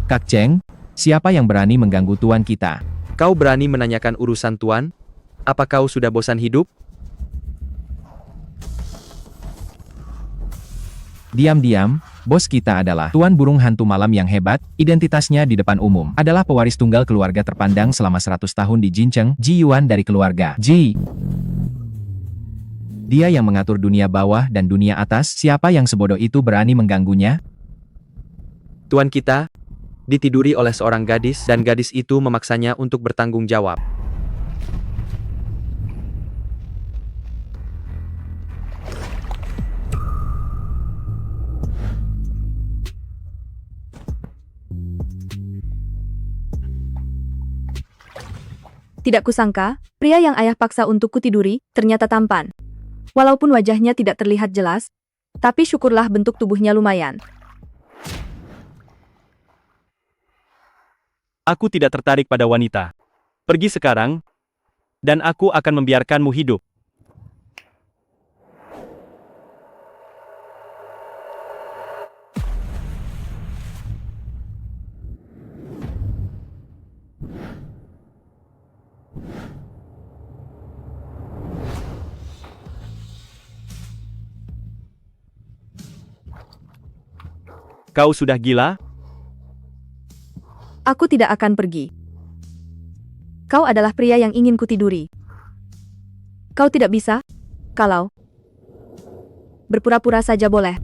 Kak Cheng, siapa yang berani mengganggu tuan kita? Kau berani menanyakan urusan tuan? Apa kau sudah bosan hidup? Diam-diam, bos kita adalah tuan burung hantu malam yang hebat, identitasnya di depan umum. Adalah pewaris tunggal keluarga terpandang selama 100 tahun di Jincheng, Ji Yuan dari keluarga Ji. Dia yang mengatur dunia bawah dan dunia atas, siapa yang sebodoh itu berani mengganggunya? Tuan kita ditiduri oleh seorang gadis dan gadis itu memaksanya untuk bertanggung jawab. Tidak kusangka, pria yang ayah paksa untuk kutiduri, ternyata tampan. Walaupun wajahnya tidak terlihat jelas, tapi syukurlah bentuk tubuhnya lumayan. Aku tidak tertarik pada wanita. Pergi sekarang, dan aku akan membiarkanmu hidup. Kau sudah gila? Aku tidak akan pergi. Kau adalah pria yang ingin kutiduri. Kau tidak bisa? Kalau berpura-pura saja boleh.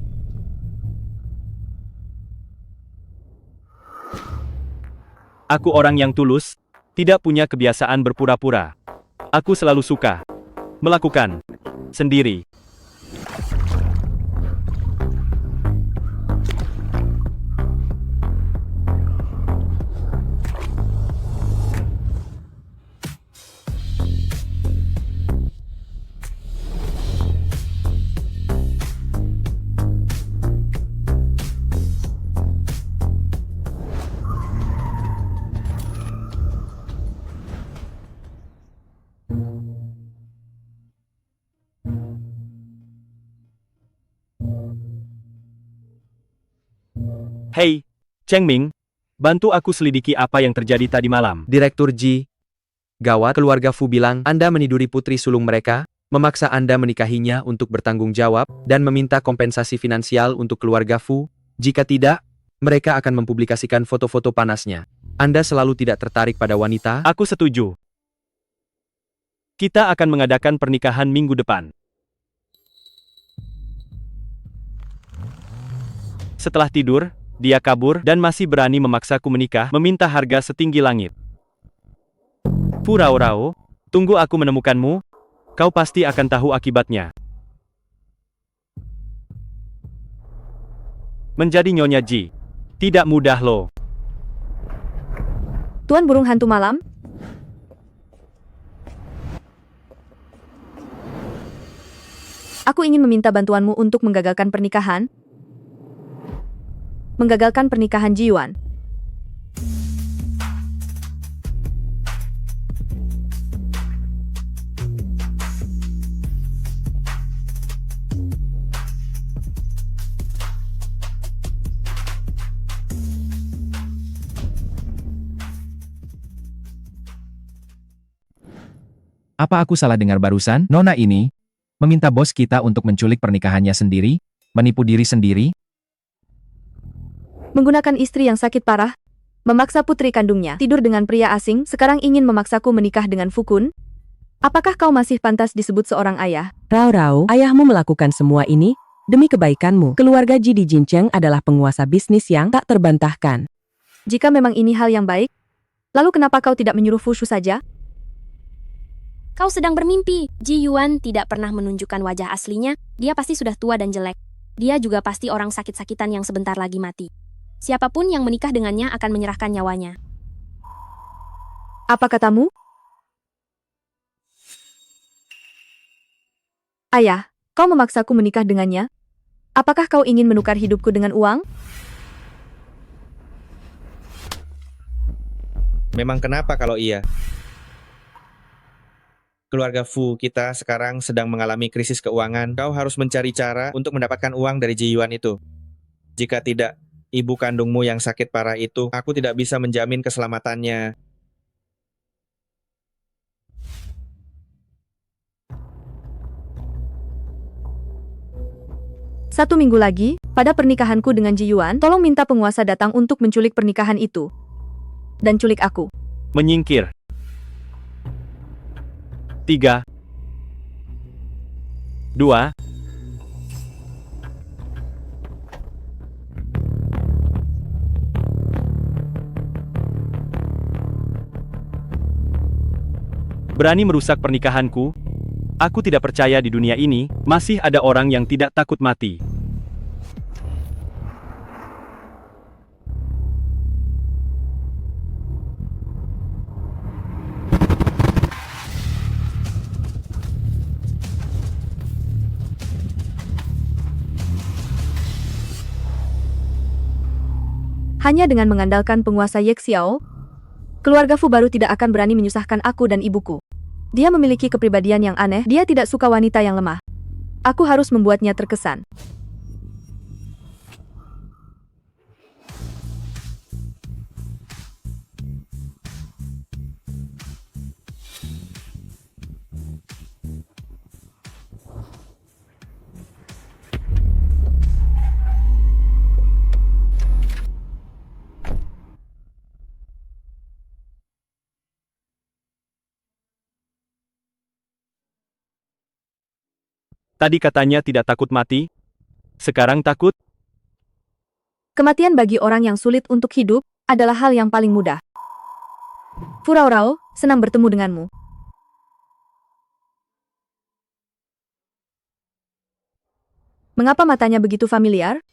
Aku orang yang tulus, tidak punya kebiasaan berpura-pura. Aku selalu suka melakukan sendiri. Hei, Cheng Ming, bantu aku selidiki apa yang terjadi tadi malam. Direktur Ji. Gawat, keluarga Fu bilang Anda meniduri putri sulung mereka, memaksa Anda menikahinya untuk bertanggung jawab, dan meminta kompensasi finansial untuk keluarga Fu. Jika tidak, mereka akan mempublikasikan foto-foto panasnya. Anda selalu tidak tertarik pada wanita? Aku setuju. Kita akan mengadakan pernikahan minggu depan. Setelah tidur, dia kabur dan masih berani memaksaku menikah, meminta harga setinggi langit. Fu Rao, tunggu aku menemukanmu. Kau pasti akan tahu akibatnya. Menjadi Nyonya Ji tidak mudah loh. Tuan burung hantu malam? Aku ingin meminta bantuanmu untuk menggagalkan pernikahan. Menggagalkan pernikahan Ji Yuan. Apa aku salah dengar barusan? Nona ini meminta bos kita untuk menculik pernikahannya sendiri, menipu diri sendiri. Menggunakan istri yang sakit parah, memaksa putri kandungnya tidur dengan pria asing, sekarang ingin memaksaku menikah dengan Fukun? Apakah kau masih pantas disebut seorang ayah? Rao, ayahmu melakukan semua ini demi kebaikanmu. Keluarga Ji di Jincheng adalah penguasa bisnis yang tak terbantahkan. Jika memang ini hal yang baik, lalu kenapa kau tidak menyuruh Fushu saja? Kau sedang bermimpi. Ji Yuan tidak pernah menunjukkan wajah aslinya, dia pasti sudah tua dan jelek. Dia juga pasti orang sakit-sakitan yang sebentar lagi mati. Siapapun yang menikah dengannya akan menyerahkan nyawanya. Apa katamu? Ayah, kau memaksaku menikah dengannya? Apakah kau ingin menukar hidupku dengan uang? Memang kenapa kalau iya? Keluarga Fu kita sekarang sedang mengalami krisis keuangan. Kau harus mencari cara untuk mendapatkan uang dari Ji Yuan itu. Jika tidak, ibu kandungmu yang sakit parah itu, aku tidak bisa menjamin keselamatannya. Satu minggu lagi, pada pernikahanku dengan Ji Yuan, tolong minta penguasa datang untuk menculik pernikahan itu. Dan culik aku. Menyingkir. 3, 2, berani merusak pernikahanku? Aku tidak percaya di dunia ini masih ada orang yang tidak takut mati. Hanya dengan mengandalkan penguasa Ye Xiao, keluarga Fu baru tidak akan berani menyusahkan aku dan ibuku. Dia memiliki kepribadian yang aneh, dia tidak suka wanita yang lemah. Aku harus membuatnya terkesan. Tadi katanya tidak takut mati, sekarang takut? Kematian bagi orang yang sulit untuk hidup adalah hal yang paling mudah. Fu Raorao, senang bertemu denganmu. Mengapa matanya begitu familiar?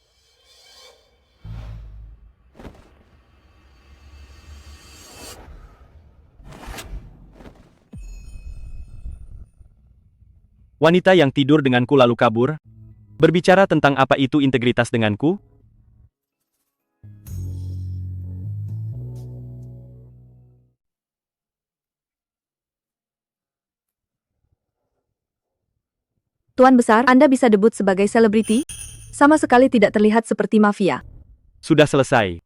Wanita yang tidur denganku lalu kabur? Berbicara tentang apa itu integritas denganku? Tuan Besar, Anda bisa debut sebagai selebriti? Sama sekali tidak terlihat seperti mafia. Sudah selesai.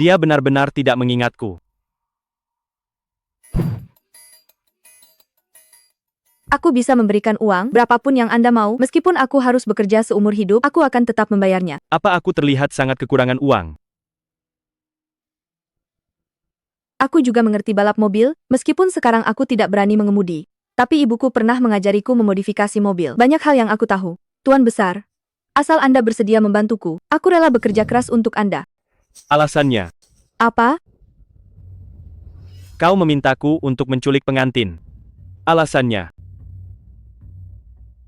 Dia benar-benar tidak mengingatku. Aku bisa memberikan uang berapapun yang Anda mau, meskipun aku harus bekerja seumur hidup, aku akan tetap membayarnya. Apa aku terlihat sangat kekurangan uang? Aku juga mengerti balap mobil, meskipun sekarang aku tidak berani mengemudi. Tapi ibuku pernah mengajariku memodifikasi mobil. Banyak hal yang aku tahu. Tuan Besar, asal Anda bersedia membantuku, aku rela bekerja keras untuk Anda. Alasannya, Apa? kau memintaku untuk menculik pengantin. Alasannya,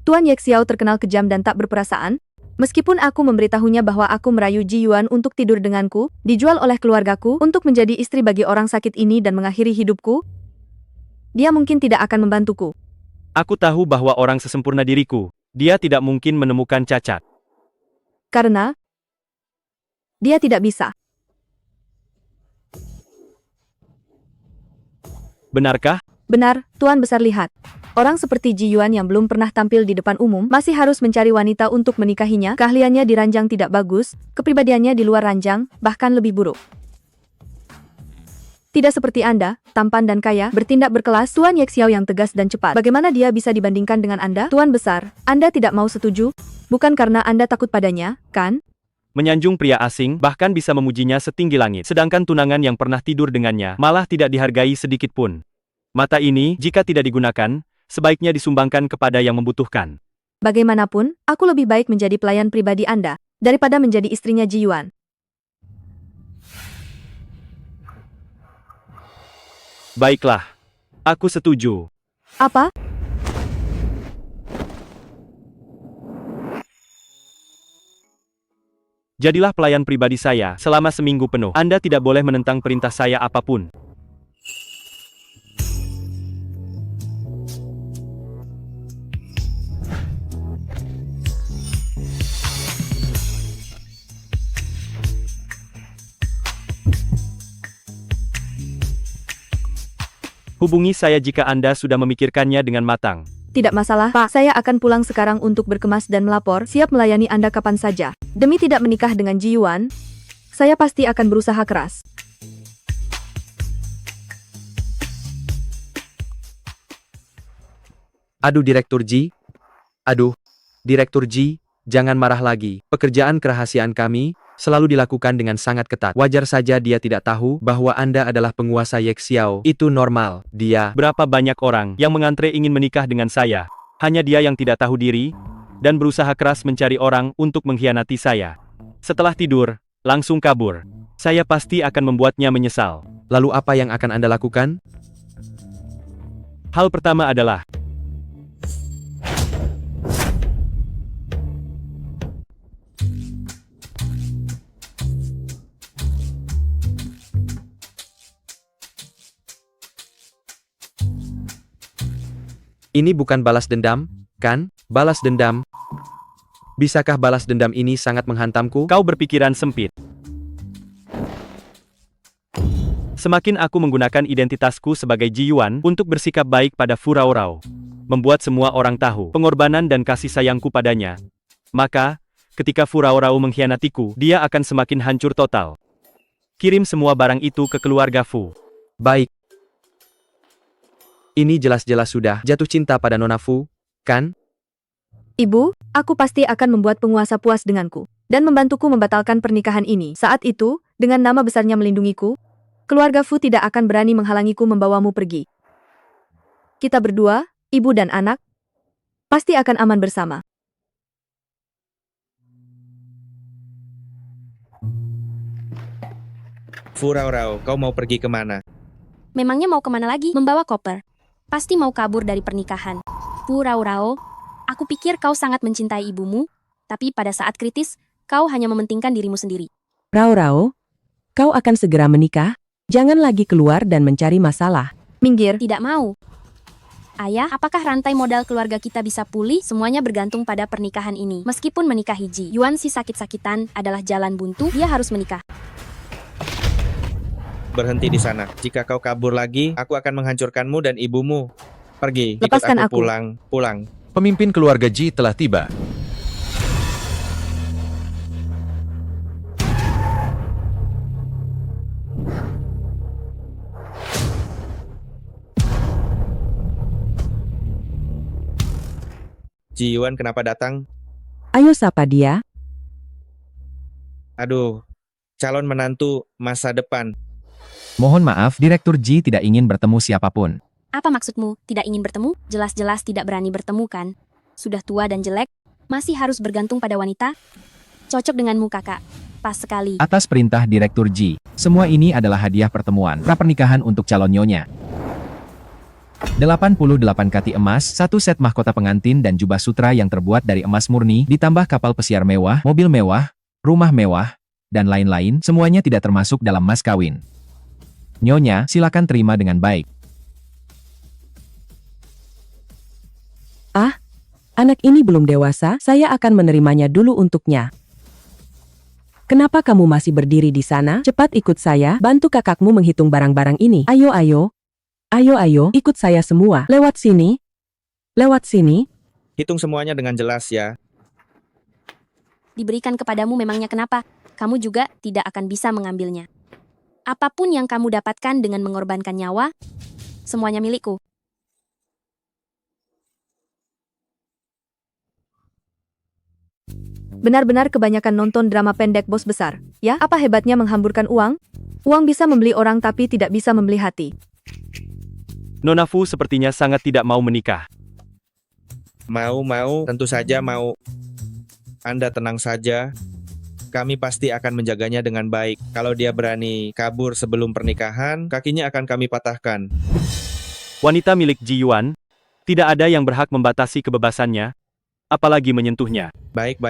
Tuan Ye Xiao terkenal kejam dan tak berperasaan. Meskipun aku memberitahunya bahwa aku merayu Ji Yuan untuk tidur denganku, dijual oleh keluargaku untuk menjadi istri bagi orang sakit ini dan mengakhiri hidupku, dia mungkin tidak akan membantuku. aku tahu bahwa orang sesempurna diriku, dia tidak mungkin menemukan cacat. Karena dia tidak bisa. Benarkah? Benar, Tuan Besar lihat. Orang seperti Ji Yuan yang belum pernah tampil di depan umum masih harus mencari wanita untuk menikahinya, keahliannya di ranjang tidak bagus, kepribadiannya di luar ranjang, bahkan lebih buruk. Tidak seperti Anda, tampan dan kaya, bertindak berkelas, Tuan Ye Xiao yang tegas dan cepat. Bagaimana dia bisa dibandingkan dengan Anda? Tuan Besar, Anda tidak mau setuju? Bukan karena Anda takut padanya, kan? Menyanjung pria asing, bahkan bisa memujinya setinggi langit. Sedangkan tunangan yang pernah tidur dengannya, malah tidak dihargai sedikit pun. Mata ini, jika tidak digunakan, sebaiknya disumbangkan kepada yang membutuhkan. Bagaimanapun, aku lebih baik menjadi pelayan pribadi Anda, daripada menjadi istrinya Ji Yuan. Baiklah. Aku setuju. Apa? Jadilah pelayan pribadi saya selama seminggu penuh. Anda tidak boleh menentang perintah saya apapun. Hubungi saya jika Anda sudah memikirkannya dengan matang. Tidak masalah, Pak. Saya akan pulang sekarang untuk berkemas dan melapor, siap melayani Anda kapan saja. Demi tidak menikah dengan Ji Yuan, saya pasti akan berusaha keras. Aduh Direktur Ji. Aduh, Direktur Ji, jangan marah lagi. Pekerjaan kerahasiaan kami selalu dilakukan dengan sangat ketat. Wajar saja dia tidak tahu bahwa Anda adalah penguasa Yexiao. Itu normal. Dia Berapa banyak orang yang mengantre ingin menikah dengan saya. Hanya dia yang tidak tahu diri, dan berusaha keras mencari orang untuk mengkhianati saya. Setelah tidur, langsung kabur. Saya pasti akan membuatnya menyesal. lalu apa yang akan Anda lakukan? Hal pertama adalah, Ini bukan balas dendam, kan? Balas dendam. Bisakah balas dendam ini sangat menghantamku? kau berpikiran sempit. Semakin aku menggunakan identitasku sebagai Ji Yuan untuk bersikap baik pada Fu Raorao, membuat semua orang tahu pengorbanan dan kasih sayangku padanya, maka, ketika Fu Raorao mengkhianatiku, dia akan semakin hancur total. Kirim semua barang itu ke keluarga Fu. Baik. Ini jelas-jelas sudah jatuh cinta pada Nona Fu, kan? Ibu, aku pasti akan membuat penguasa puas denganku dan membantuku membatalkan pernikahan ini. Saat itu, dengan nama besarnya melindungiku, keluarga Fu tidak akan berani menghalangiku membawamu pergi. Kita berdua, ibu dan anak, pasti akan aman bersama. Fu Raorao, kau mau pergi kemana? Memangnya mau kemana lagi? Membawa koper. Pasti mau kabur dari pernikahan. Fu Raorao, aku pikir kau sangat mencintai ibumu, tapi pada saat kritis, kau hanya mementingkan dirimu sendiri. Rao, kau akan segera menikah? Jangan lagi keluar dan mencari masalah. Minggir. Tidak mau. Ayah, apakah rantai modal keluarga kita bisa pulih? Semuanya bergantung pada pernikahan ini. Meskipun menikahi Ji Yuan si sakit-sakitan adalah jalan buntu, dia harus menikah. Berhenti di sana. Jika kau kabur lagi, aku akan menghancurkanmu dan ibumu. Pergi, ikut Lepaskan aku. pulang. Pemimpin keluarga Ji telah tiba. Ji Yuan kenapa datang? Ayo sapa dia. Aduh, calon menantu masa depan. Mohon maaf, Direktur Ji tidak ingin bertemu siapapun. Apa maksudmu? Tidak ingin bertemu? Jelas-jelas tidak berani bertemu kan? Sudah tua dan jelek, masih harus bergantung pada wanita? Cocok denganmu kakak. Pas sekali. Atas perintah Direktur Ji, semua ini adalah hadiah pertemuan pra-pernikahan untuk calon nyonya. 88 kati emas, 1 set mahkota pengantin dan jubah sutra yang terbuat dari emas murni, ditambah kapal pesiar mewah, mobil mewah, rumah mewah, dan lain-lain, semuanya tidak termasuk dalam mas kawin. Nyonya, silakan terima dengan baik. Anak ini belum dewasa, saya akan menerimanya dulu untuknya. Kenapa kamu masih berdiri di sana? Cepat ikut saya, bantu kakakmu menghitung barang-barang ini. Ayo, ikut saya semua. Lewat sini. Lewat sini. Hitung semuanya dengan jelas ya. Diberikan kepadamu memangnya kenapa? Kamu juga tidak akan bisa mengambilnya. Apapun yang kamu dapatkan dengan mengorbankan nyawa, semuanya milikku. Benar-benar kebanyakan nonton drama pendek bos besar. Ya, apa hebatnya menghamburkan uang? Uang bisa membeli orang tapi tidak bisa membeli hati. Nona Fu sepertinya sangat tidak mau menikah. Mau, tentu saja mau. Anda tenang saja. Kami pasti akan menjaganya dengan baik. Kalau dia berani kabur sebelum pernikahan, kakinya akan kami patahkan. Wanita milik Ji Yuan, tidak ada yang berhak membatasi kebebasannya, apalagi menyentuhnya. Baik.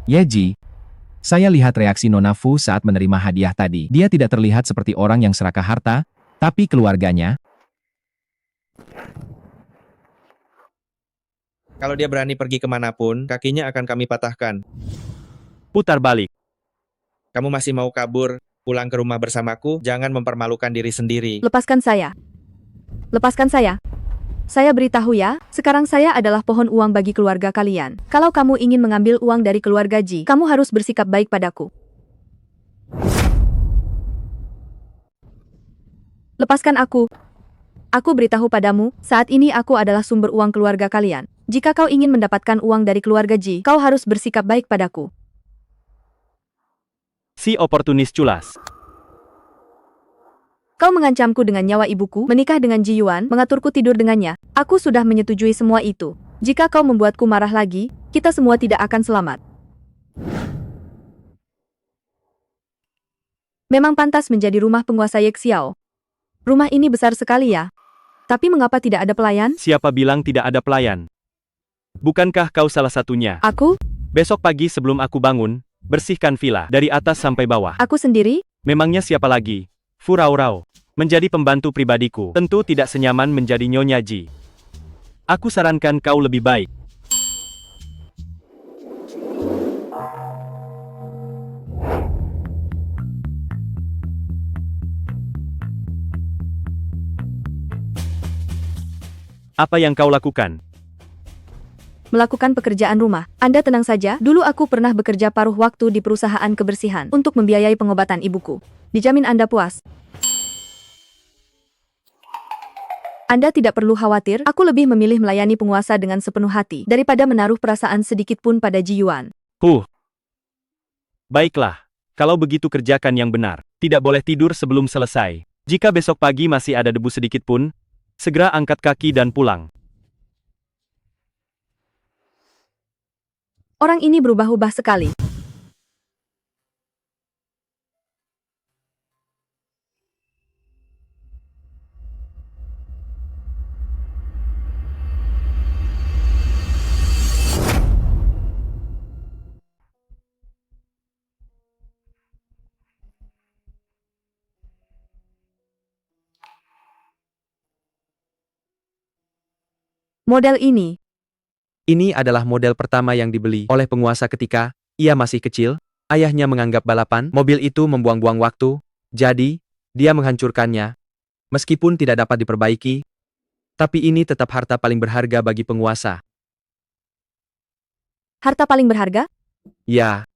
Yeji, saya lihat reaksi Nona Fu saat menerima hadiah tadi. Dia tidak terlihat seperti orang yang serakah harta, tapi keluarganya. Kalau dia berani pergi kemanapun, kakinya akan kami patahkan. Putar balik. Kamu masih mau kabur? Pulang ke rumah bersamaku, jangan mempermalukan diri sendiri. Lepaskan saya. Lepaskan saya. Saya beritahu ya, sekarang saya adalah pohon uang bagi keluarga kalian. Kalau kamu ingin mengambil uang dari keluarga Ji, kamu harus bersikap baik padaku. Lepaskan aku. Aku beritahu padamu, saat ini aku adalah sumber uang keluarga kalian. Jika kau ingin mendapatkan uang dari keluarga Ji, kau harus bersikap baik padaku. Si oportunis culas. Kau mengancamku dengan nyawa ibuku, menikah dengan Ji Yuan, mengaturku tidur dengannya. Aku sudah menyetujui semua itu. Jika kau membuatku marah lagi, kita semua tidak akan selamat. Memang pantas menjadi rumah penguasa Ye Xiao. Rumah ini besar sekali ya. Tapi mengapa tidak ada pelayan? Siapa bilang tidak ada pelayan? Bukankah kau salah satunya? Aku? Besok pagi sebelum aku bangun, bersihkan villa dari atas sampai bawah. Aku sendiri? Memangnya siapa lagi? Fu Rao Rao. Menjadi pembantu pribadiku, tentu tidak senyaman menjadi Nyonya Ji. Aku sarankan kau lebih baik. Apa yang kau lakukan? Melakukan pekerjaan rumah. Anda tenang saja, dulu aku pernah bekerja paruh waktu di perusahaan kebersihan untuk membiayai pengobatan ibuku. Dijamin Anda puas. Anda tidak perlu khawatir, aku lebih memilih melayani penguasa dengan sepenuh hati daripada menaruh perasaan sedikit pun pada Ji Yuan. Baiklah. Kalau begitu kerjakan yang benar. Tidak boleh tidur sebelum selesai. Jika besok pagi masih ada debu sedikit pun, segera angkat kaki dan pulang. Orang ini berubah-ubah sekali. Model ini. Ini adalah model pertama yang dibeli oleh penguasa ketika ia masih kecil. Ayahnya menganggap balapan mobil itu membuang-buang waktu, jadi dia menghancurkannya. Meskipun tidak dapat diperbaiki, tapi ini tetap harta paling berharga bagi penguasa. Harta paling berharga? Ya,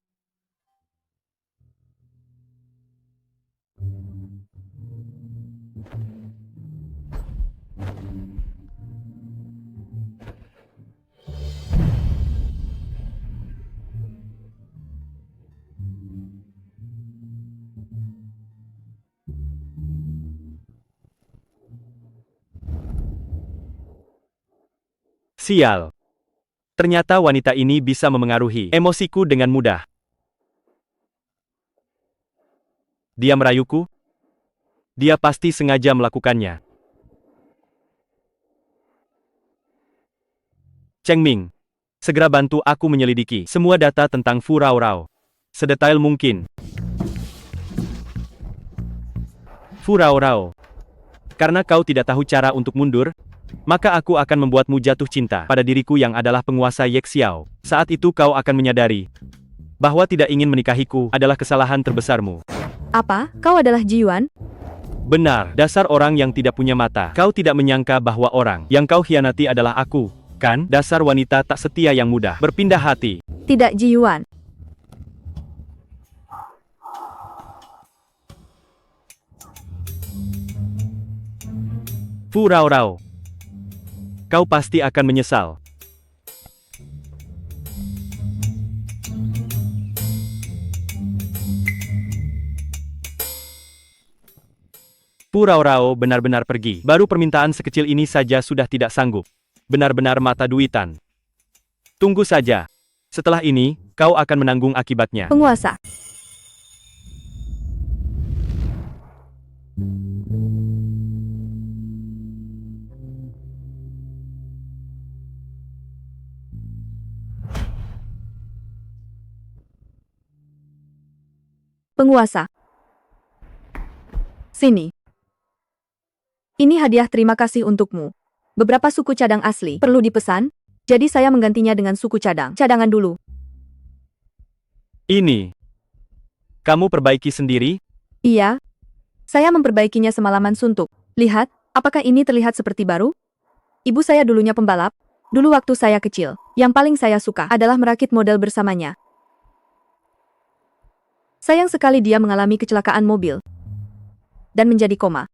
Sial. Ternyata wanita ini bisa memengaruhi emosiku dengan mudah. Dia merayuku? Dia pasti sengaja melakukannya. Cheng Ming, segera bantu aku menyelidiki semua data tentang Fu Rao Rao. Sedetail mungkin. Fu Rao Rao. Karena kau tidak tahu cara untuk mundur, maka aku akan membuatmu jatuh cinta pada diriku yang adalah penguasa Ye Xiao. Saat itu kau akan menyadari bahwa tidak ingin menikahiku adalah kesalahan terbesarmu. Apa? Kau adalah Ji Yuan? Benar, dasar orang yang tidak punya mata. Kau tidak menyangka bahwa orang yang kau khianati adalah aku, kan? Dasar wanita tak setia yang mudah berpindah hati. Tidak Ji Yuan. Fu Rao Rao. Kau pasti akan menyesal. Fu Rao Rao benar-benar pergi. Baru permintaan sekecil ini saja sudah tidak sanggup. Benar-benar mata duitan. Tunggu saja. Setelah ini, kau akan menanggung akibatnya. Penguasa. Penguasa. Sini. Ini hadiah terima kasih untukmu. Beberapa suku cadang asli perlu dipesan, jadi saya menggantinya dengan suku cadang. Cadangan dulu. Ini. Kamu perbaiki sendiri? Iya. Saya memperbaikinya semalaman suntuk. Lihat, apakah ini terlihat seperti baru? Ibu saya dulunya pembalap. Dulu waktu saya kecil, yang paling saya suka adalah merakit model bersamanya. Sayang sekali dia mengalami kecelakaan mobil dan menjadi koma.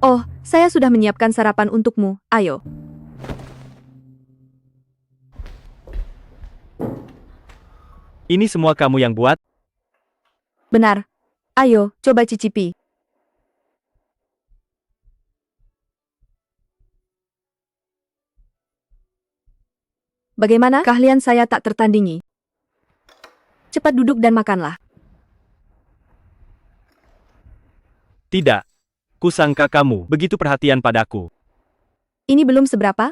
Oh, saya sudah menyiapkan sarapan untukmu. Ayo. Ini semua kamu yang buat? Benar. Ayo, coba cicipi. Bagaimana? Keahlian saya tak tertandingi. Cepat duduk dan makanlah. Tidak. Kusangka kamu begitu perhatian padaku. Ini belum seberapa?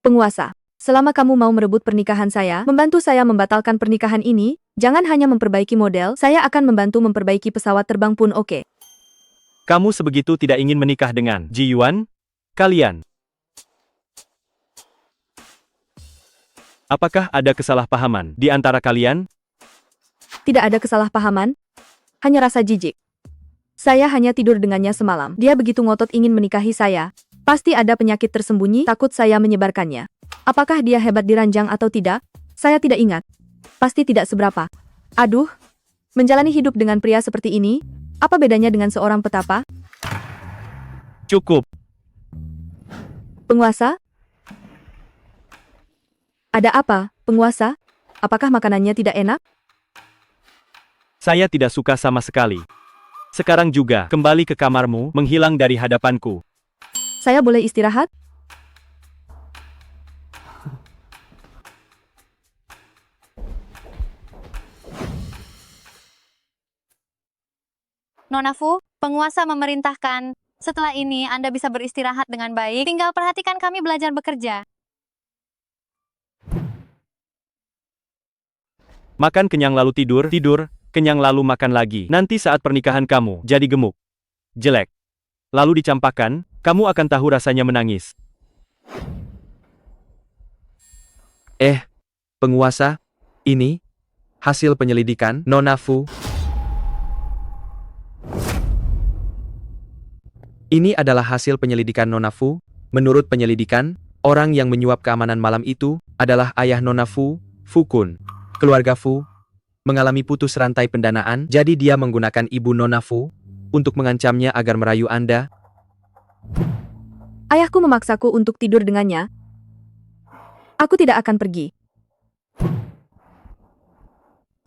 Penguasa, selama kamu mau merebut pernikahan saya, membantu saya membatalkan pernikahan ini, jangan hanya memperbaiki model, saya akan membantu memperbaiki pesawat terbang pun oke. Kamu sebegitu tidak ingin menikah dengan Ji Yuan? Kalian. Apakah ada kesalahpahaman di antara kalian? Tidak ada kesalahpahaman, hanya rasa jijik. Saya hanya tidur dengannya semalam. Dia begitu ngotot ingin menikahi saya. Pasti ada penyakit tersembunyi, takut saya menyebarkannya. Apakah dia hebat di ranjang atau tidak? Saya tidak ingat. Pasti tidak seberapa. Aduh, menjalani hidup dengan pria seperti ini, apa bedanya dengan seorang petapa? Cukup. Penguasa? Ada apa, penguasa? Apakah makanannya tidak enak? Saya tidak suka sama sekali. Sekarang juga, kembali ke kamarmu, menghilang dari hadapanku. Saya boleh istirahat? Nona Fu, penguasa memerintahkan, setelah ini Anda bisa beristirahat dengan baik, tinggal perhatikan kami belajar bekerja. Makan kenyang lalu tidur, kenyang lalu makan lagi. Nanti saat pernikahan kamu jadi gemuk, jelek, lalu dicampakkan, kamu akan tahu rasanya menangis. Penguasa, ini hasil penyelidikan Nona Fu. Ini adalah hasil penyelidikan Nona Fu. Menurut penyelidikan, orang yang menyuap keamanan malam itu adalah ayah Nona Fu, Fu Kun. Keluarga Fu mengalami putus rantai pendanaan, jadi dia menggunakan ibu Nona Fu untuk mengancamnya agar merayu Anda. Ayahku memaksaku untuk tidur dengannya. Aku tidak akan pergi.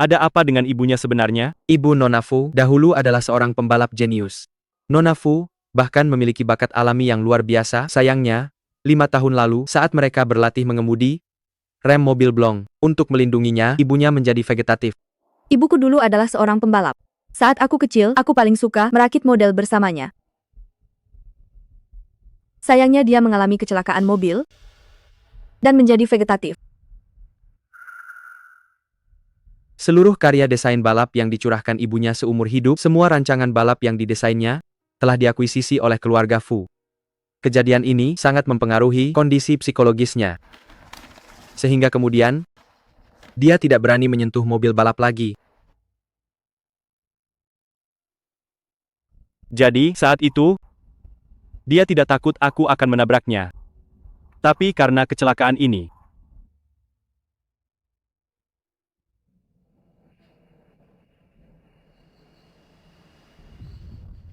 Ada apa dengan ibunya sebenarnya? Ibu Nona Fu dahulu adalah seorang pembalap jenius. Nona Fu bahkan memiliki bakat alami yang luar biasa. Sayangnya, 5 tahun lalu saat mereka berlatih mengemudi rem mobil blong, untuk melindunginya, ibunya menjadi vegetatif. Ibuku dulu adalah seorang pembalap. Saat aku kecil, aku paling suka merakit model bersamanya. Sayangnya dia mengalami kecelakaan mobil dan menjadi vegetatif. Seluruh karya desain balap yang dicurahkan ibunya seumur hidup, semua rancangan balap yang didesainnya, telah diakuisisi oleh keluarga Fu. Kejadian ini sangat mempengaruhi kondisi psikologisnya. Sehingga kemudian, dia tidak berani menyentuh mobil balap lagi. Jadi, saat itu, dia tidak takut aku akan menabraknya. Tapi karena kecelakaan ini,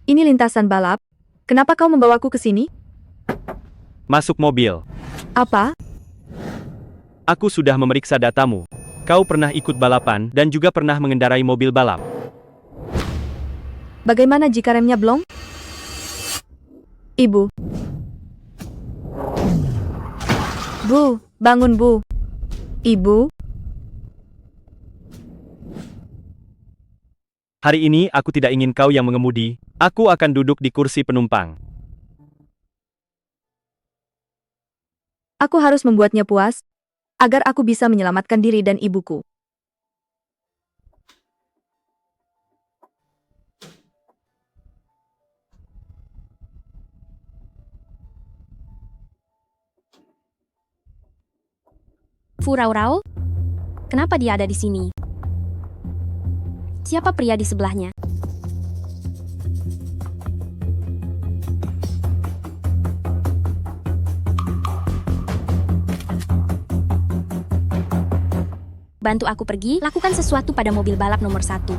Ini lintasan balap. Kenapa kau membawaku ke sini? masuk mobil. Apa? Aku sudah memeriksa datamu. Kau pernah ikut balapan dan juga pernah mengendarai mobil balap. Bagaimana jika remnya blong? Ibu. Bu, bangun Bu. Ibu. Hari ini aku tidak ingin kau yang mengemudi. Aku akan duduk di kursi penumpang. Aku harus membuatnya puas, agar aku bisa menyelamatkan diri dan ibuku. Fu Rao Rao? Kenapa dia ada di sini? Siapa pria di sebelahnya? Bantu aku pergi, lakukan sesuatu pada mobil balap nomor 1.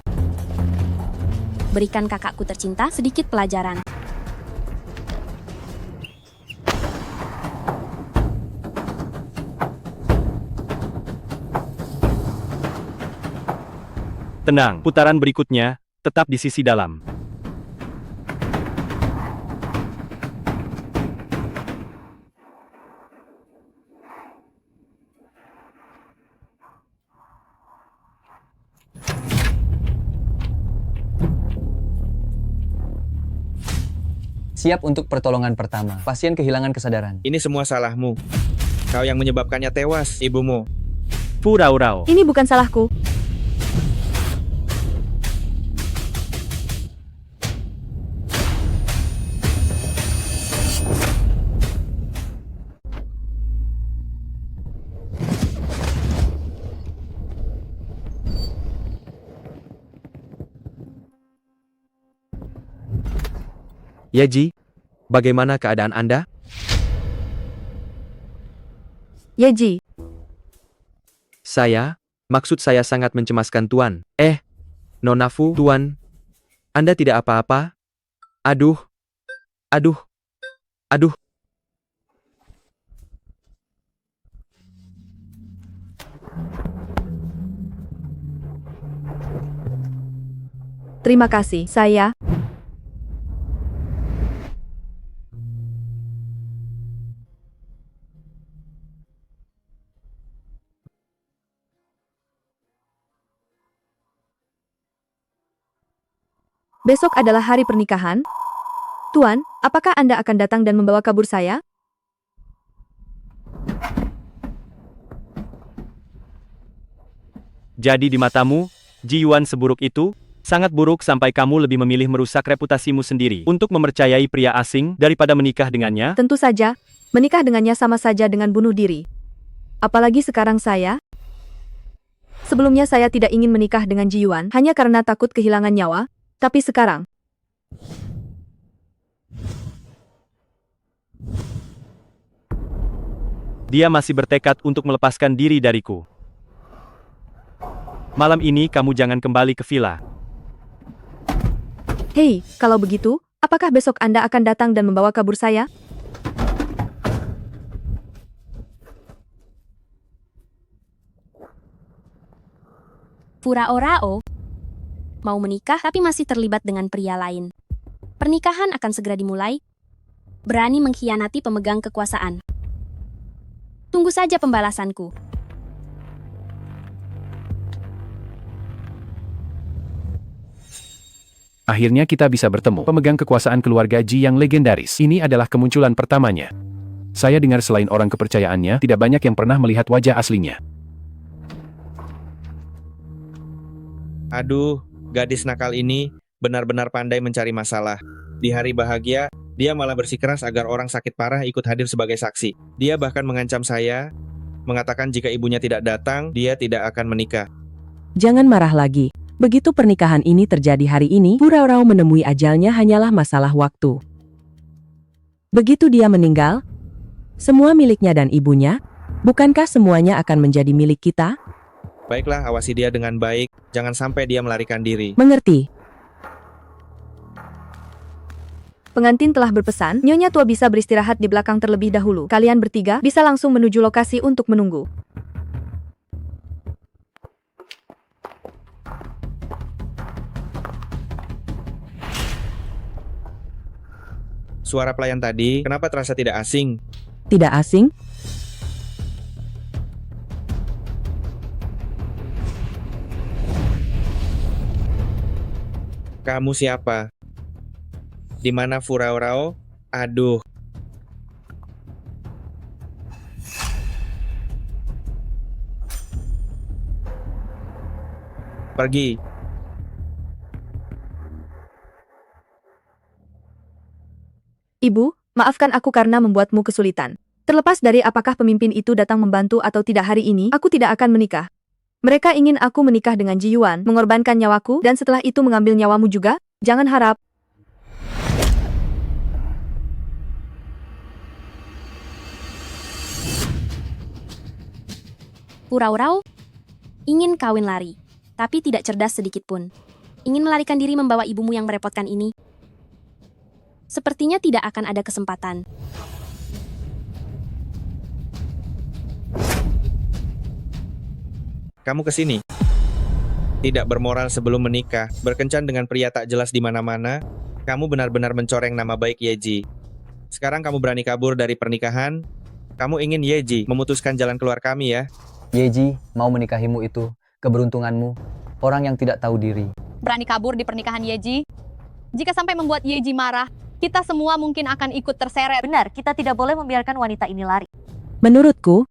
Berikan kakakku tercinta sedikit pelajaran. Tenang, putaran berikutnya, tetap di sisi dalam. Siap untuk pertolongan pertama. Pasien kehilangan kesadaran. Ini semua salahmu. Kau yang menyebabkannya tewas, ibumu. Fu Rao Rao. Ini bukan salahku. Ya Ji, bagaimana keadaan Anda? Yeji, Maksud saya sangat mencemaskan Tuan. Nona Fu, Tuan. Anda tidak apa-apa? Aduh. terima kasih. Saya besok adalah hari pernikahan. Tuan, apakah Anda akan datang dan membawa kabur saya? Jadi di matamu, Ji Yuan seburuk itu? Sangat buruk sampai kamu lebih memilih merusak reputasimu sendiri untuk mempercayai pria asing daripada menikah dengannya? Tentu saja, menikah dengannya sama saja dengan bunuh diri. Apalagi sekarang saya. Sebelumnya saya tidak ingin menikah dengan Ji Yuan hanya karena takut kehilangan nyawa, tapi sekarang dia masih bertekad untuk melepaskan diri dariku. Malam ini kamu jangan kembali ke villa. Hei, kalau begitu, apakah besok Anda akan datang dan membawa kabur saya? Fu Rao Rao mau menikah tapi masih terlibat dengan pria lain. Pernikahan akan segera dimulai. Berani mengkhianati pemegang kekuasaan. Tunggu saja pembalasanku. Akhirnya kita bisa bertemu. Pemegang kekuasaan keluarga Ji yang legendaris. Ini adalah kemunculan pertamanya. Saya dengar selain orang kepercayaannya, tidak banyak yang pernah melihat wajah aslinya. Aduh, gadis nakal ini benar-benar pandai mencari masalah. Di hari bahagia, dia malah bersikeras agar orang sakit parah ikut hadir sebagai saksi. Dia bahkan mengancam saya, mengatakan jika ibunya tidak datang, dia tidak akan menikah. Jangan marah lagi. Begitu pernikahan ini terjadi hari ini, Fu Rao Rao menemui ajalnya hanyalah masalah waktu. Begitu dia meninggal, semua miliknya dan ibunya, bukankah semuanya akan menjadi milik kita? Baiklah, awasi dia dengan baik, jangan sampai dia melarikan diri. Mengerti? Pengantin telah berpesan, Nyonya tua bisa beristirahat di belakang terlebih dahulu. Kalian bertiga bisa langsung menuju lokasi untuk menunggu. Suara pelayan tadi, kenapa terasa tidak asing? Tidak asing? Kamu siapa? Di mana Fu Rao Rao? Aduh. Pergi. Ibu, maafkan aku karena membuatmu kesulitan. Terlepas dari apakah pemimpin itu datang membantu atau tidak hari ini, aku tidak akan menikah. Mereka ingin aku menikah dengan Ji Yuan, mengorbankan nyawaku, dan setelah itu mengambil nyawamu juga? Jangan harap. Purau-rau ingin kawin lari, tapi tidak cerdas sedikit pun. Ingin melarikan diri membawa ibumu yang merepotkan ini. Sepertinya tidak akan ada kesempatan. Kamu ke sini. Tidak bermoral sebelum menikah, berkencan dengan pria tak jelas di mana-mana. Kamu benar-benar mencoreng nama baik Yeji. Sekarang kamu berani kabur dari pernikahan. Kamu ingin Yeji memutuskan jalan keluar kami ya? Yeji mau menikahimu itu keberuntunganmu. Orang yang tidak tahu diri. Berani kabur di pernikahan Yeji? Jika sampai membuat Yeji marah, kita semua mungkin akan ikut terseret. Benar, kita tidak boleh membiarkan wanita ini lari. Menurutku,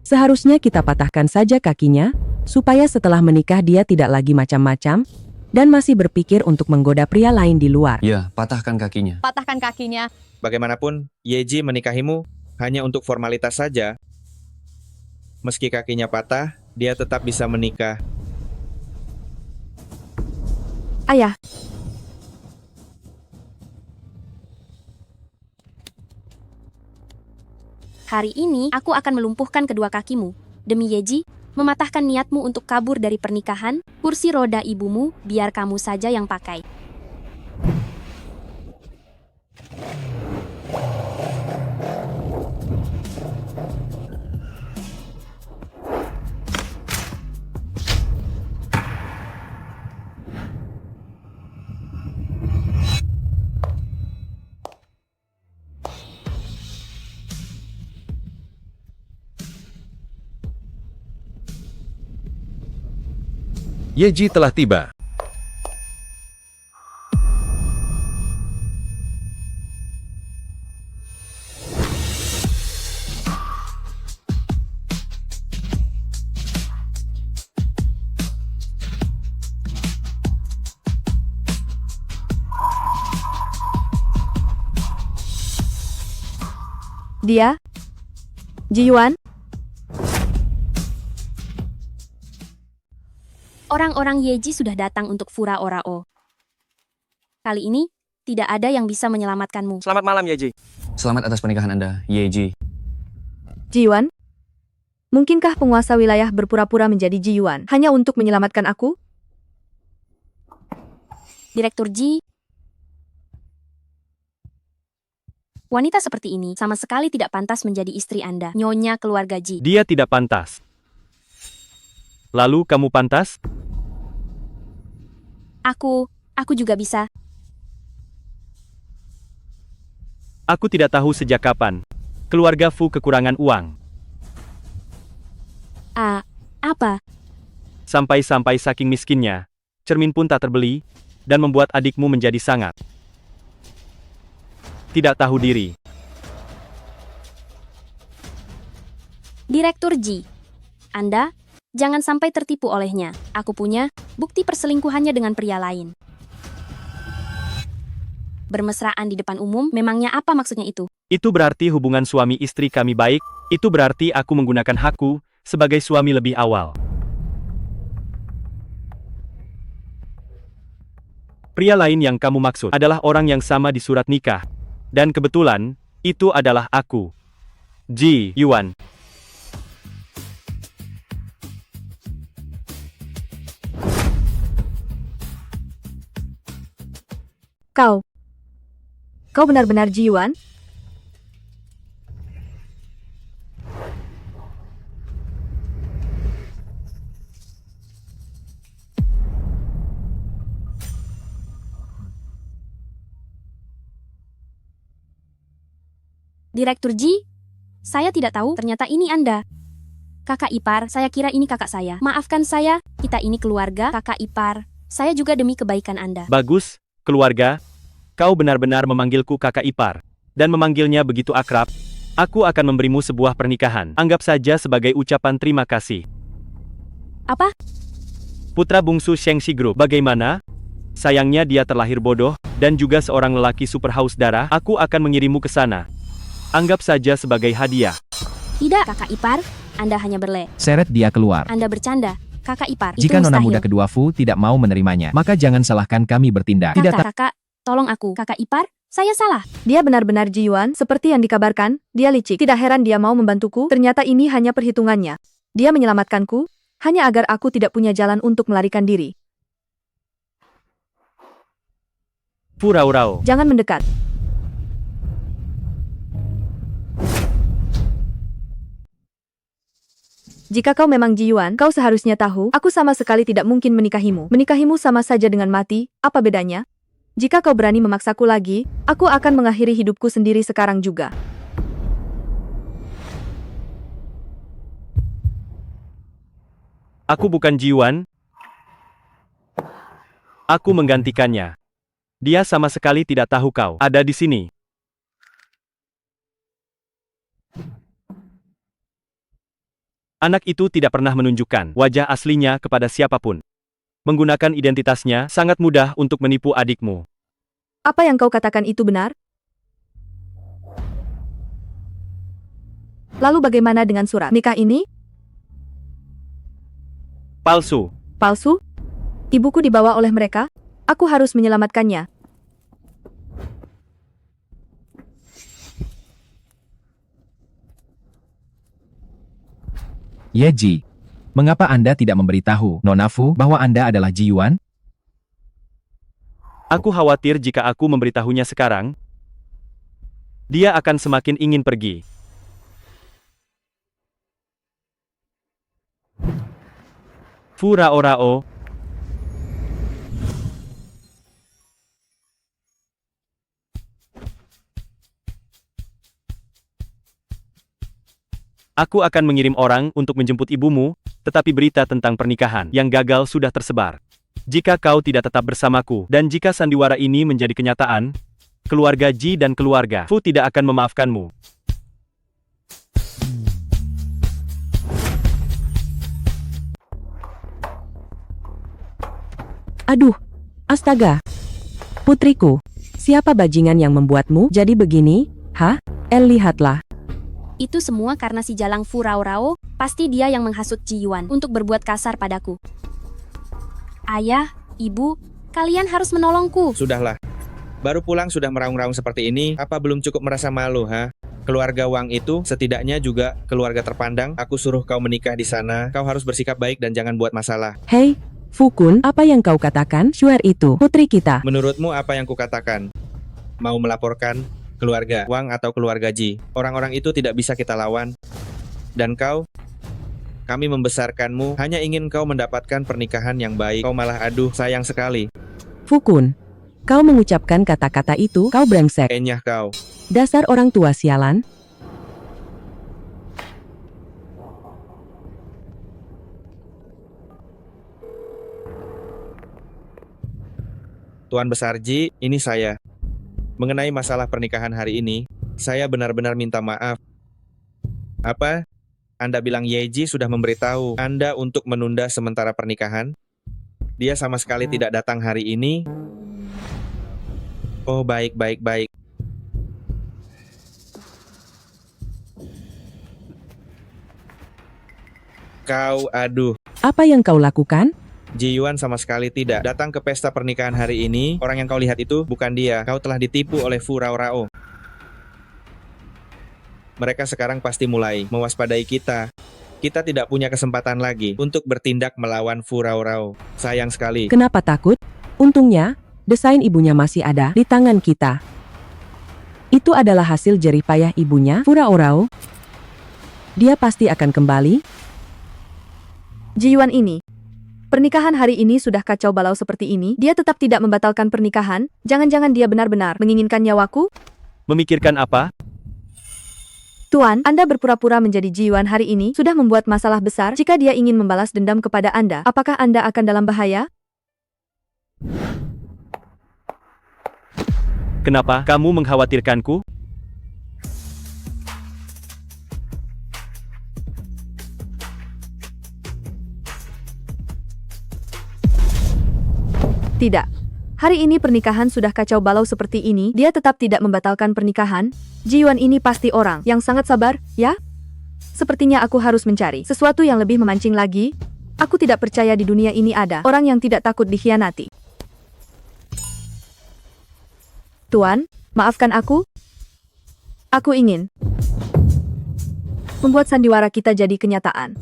seharusnya kita patahkan saja kakinya, supaya setelah menikah dia tidak lagi macam-macam, dan masih berpikir untuk menggoda pria lain di luar. Ya, patahkan kakinya. Patahkan kakinya. Bagaimanapun, Yeji menikahimu hanya untuk formalitas saja. Meski kakinya patah, dia tetap bisa menikah. Ayah, Hari ini aku akan melumpuhkan kedua kakimu. Demi Yeji, mematahkan niatmu untuk kabur dari pernikahan, kursi roda ibumu, biar kamu saja yang pakai. Yeji telah tiba. dia? Ji Yuan? Orang-orang Yeji sudah datang untuk Fura Orao. Kali ini, tidak ada yang bisa menyelamatkanmu. Selamat malam, Yeji. Selamat atas pernikahan Anda, Yeji. Ji Yuan? Mungkinkah penguasa wilayah berpura-pura menjadi Ji Yuan hanya untuk menyelamatkan aku? Direktur Ji, wanita seperti ini sama sekali tidak pantas menjadi istri Anda, Nyonya keluarga Ji. Dia tidak pantas. Lalu kamu pantas? Aku juga bisa. Aku tidak tahu sejak kapan. Keluarga Fu kekurangan uang. Apa? Sampai-sampai saking miskinnya, cermin pun tak terbeli, dan membuat adikmu menjadi sangat tidak tahu diri. Direktur Ji, Anda jangan sampai tertipu olehnya. Aku punya bukti perselingkuhannya dengan pria lain. Bermesraan di depan umum, memangnya apa maksudnya itu? Itu berarti hubungan suami istri kami baik, itu berarti aku menggunakan hakku sebagai suami lebih awal. Pria lain yang kamu maksud adalah orang yang sama di surat nikah. Dan kebetulan, itu adalah aku. Ji Yuan. Kau benar-benar Ji Yuan? Direktur Ji, saya tidak tahu ternyata ini Anda. Kakak ipar, saya kira ini kakak saya. Maafkan saya, kita ini keluarga, kakak ipar. Saya juga demi kebaikan Anda. Bagus, keluarga. Kau benar-benar memanggilku kakak ipar. Dan memanggilnya begitu akrab. Aku akan memberimu sebuah pernikahan. Anggap saja sebagai ucapan terima kasih. Apa? Putra bungsu Sheng Shi Group. Bagaimana? Sayangnya dia terlahir bodoh, dan juga seorang lelaki super haus darah. Aku akan mengirimmu ke sana. Anggap saja sebagai hadiah. Tidak, kakak ipar. Anda hanya berle. Seret dia keluar. Anda bercanda. kakak ipar. Itu Jika nona mustahil. muda kedua Fu tidak mau menerimanya, maka jangan salahkan kami bertindak. Tidak Kakak, tolong aku. Kakak ipar, saya salah. Dia benar-benar Ji Yuan, seperti yang dikabarkan, dia licik. Tidak heran dia mau membantuku, ternyata ini hanya perhitungannya. Dia menyelamatkanku, hanya agar aku tidak punya jalan untuk melarikan diri. Fu Rao. Jangan mendekat. Jika kau memang Ji Yuan, kau seharusnya tahu, aku sama sekali tidak mungkin menikahimu. Menikahimu sama saja dengan mati, apa bedanya? Jika kau berani memaksaku lagi, aku akan mengakhiri hidupku sendiri sekarang juga. Aku bukan Ji Yuan. Aku menggantikannya. Dia sama sekali tidak tahu kau ada di sini. Anak itu tidak pernah menunjukkan wajah aslinya kepada siapapun. Menggunakan identitasnya sangat mudah untuk menipu adikmu. Apa yang kau katakan itu benar? Lalu bagaimana dengan surat nikah ini? Palsu. Palsu? Ibuku dibawa oleh mereka? Aku harus menyelamatkannya. Ye Ji, mengapa Anda tidak memberitahu Nona Fu bahwa Anda adalah Ji Yuan? Aku khawatir jika aku memberitahunya sekarang, dia akan semakin ingin pergi. Fu Rao. Aku akan mengirim orang untuk menjemput ibumu, tetapi berita tentang pernikahan yang gagal sudah tersebar. Jika kau tidak tetap bersamaku, dan jika sandiwara ini menjadi kenyataan, keluarga Ji dan keluarga Fu tidak akan memaafkanmu. Aduh, astaga. Putriku, siapa bajingan yang membuatmu jadi begini? Hah? Lihatlah. Itu semua karena si jalang Fu Rao, pasti dia yang menghasut Ji Yuan untuk berbuat kasar padaku. Ayah, ibu, kalian harus menolongku. Sudahlah. Baru pulang sudah meraung-raung seperti ini, apa belum cukup merasa malu, ha? Keluarga Wang itu setidaknya juga keluarga terpandang. Aku suruh kau menikah di sana, kau harus bersikap baik dan jangan buat masalah. Hei, Fukun, apa yang kau katakan? Shuer itu, putri kita. Menurutmu apa yang kukatakan? Mau melaporkan keluarga Wang atau keluarga Ji? Orang-orang itu tidak bisa kita lawan. Dan kau? Kami membesarkanmu, hanya ingin kau mendapatkan pernikahan yang baik. Kau malah aduh, sayang sekali. Fukun, kau mengucapkan kata-kata itu, kau brengsek. Enyah kau. Dasar orang tua sialan. Tuan Besar Ji, ini saya. Mengenai masalah pernikahan hari ini, saya benar-benar minta maaf. Apa? Anda bilang Yeji sudah memberitahu Anda untuk menunda sementara pernikahan? Dia sama sekali tidak datang hari ini? Oh, baik. Kau, aduh. Apa yang kau lakukan? Ji Yuan sama sekali tidak datang ke pesta pernikahan hari ini. Orang yang kau lihat itu bukan dia. Kau telah ditipu oleh Fu Rao. Mereka sekarang pasti mulai mewaspadai kita. Kita tidak punya kesempatan lagi untuk bertindak melawan Fu Rao. Sayang sekali. Kenapa takut? Untungnya, desain ibunya masih ada di tangan kita. Itu adalah hasil jerih payah ibunya, Fu Rao. Dia pasti akan kembali. Ji Yuan ini. Pernikahan hari ini sudah kacau balau seperti ini, dia tetap tidak membatalkan pernikahan, jangan-jangan dia benar-benar menginginkan nyawaku? Memikirkan apa? Tuan, Anda berpura-pura menjadi Ji Yuan hari ini sudah membuat masalah besar. Jika dia ingin membalas dendam kepada Anda, apakah Anda akan dalam bahaya? Kenapa kamu mengkhawatirkanku? Tidak. Hari ini pernikahan sudah kacau balau seperti ini, dia tetap tidak membatalkan pernikahan. Ji Yuan ini pasti orang yang sangat sabar, ya? Sepertinya aku harus mencari sesuatu yang lebih memancing lagi. Aku tidak percaya di dunia ini ada orang yang tidak takut dikhianati. Tuan, maafkan aku. Aku ingin membuat sandiwara kita jadi kenyataan.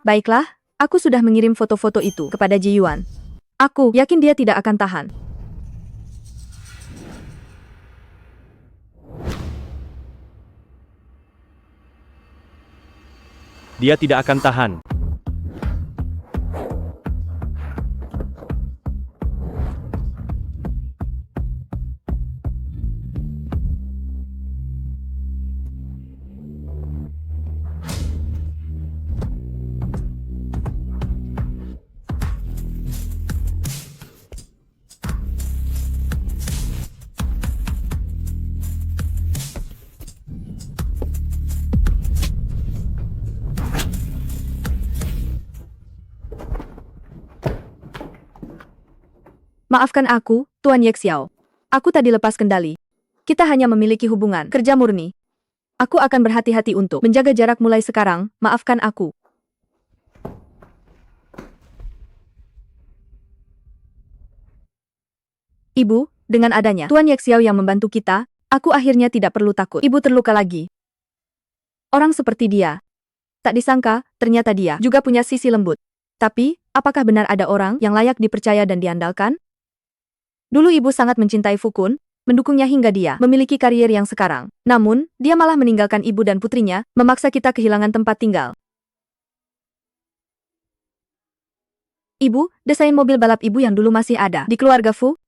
Baiklah, aku sudah mengirim foto-foto itu kepada Ji Yuan. Aku yakin dia tidak akan tahan. Dia tidak akan tahan. Maafkan aku, Tuan Ye Xiao. Aku tadi lepas kendali. Kita hanya memiliki hubungan kerja murni. Aku akan berhati-hati untuk menjaga jarak mulai sekarang, maafkan aku. Ibu, dengan adanya Tuan Ye Xiao yang membantu kita, aku akhirnya tidak perlu takut ibu terluka lagi. Orang seperti dia. Tak disangka, ternyata dia juga punya sisi lembut. Tapi, apakah benar ada orang yang layak dipercaya dan diandalkan? Dulu ibu sangat mencintai Fukun, mendukungnya hingga dia memiliki karier yang sekarang. Namun, dia malah meninggalkan ibu dan putrinya, memaksa kita kehilangan tempat tinggal. Ibu, desain mobil balap ibu yang dulu masih ada di keluarga Fu?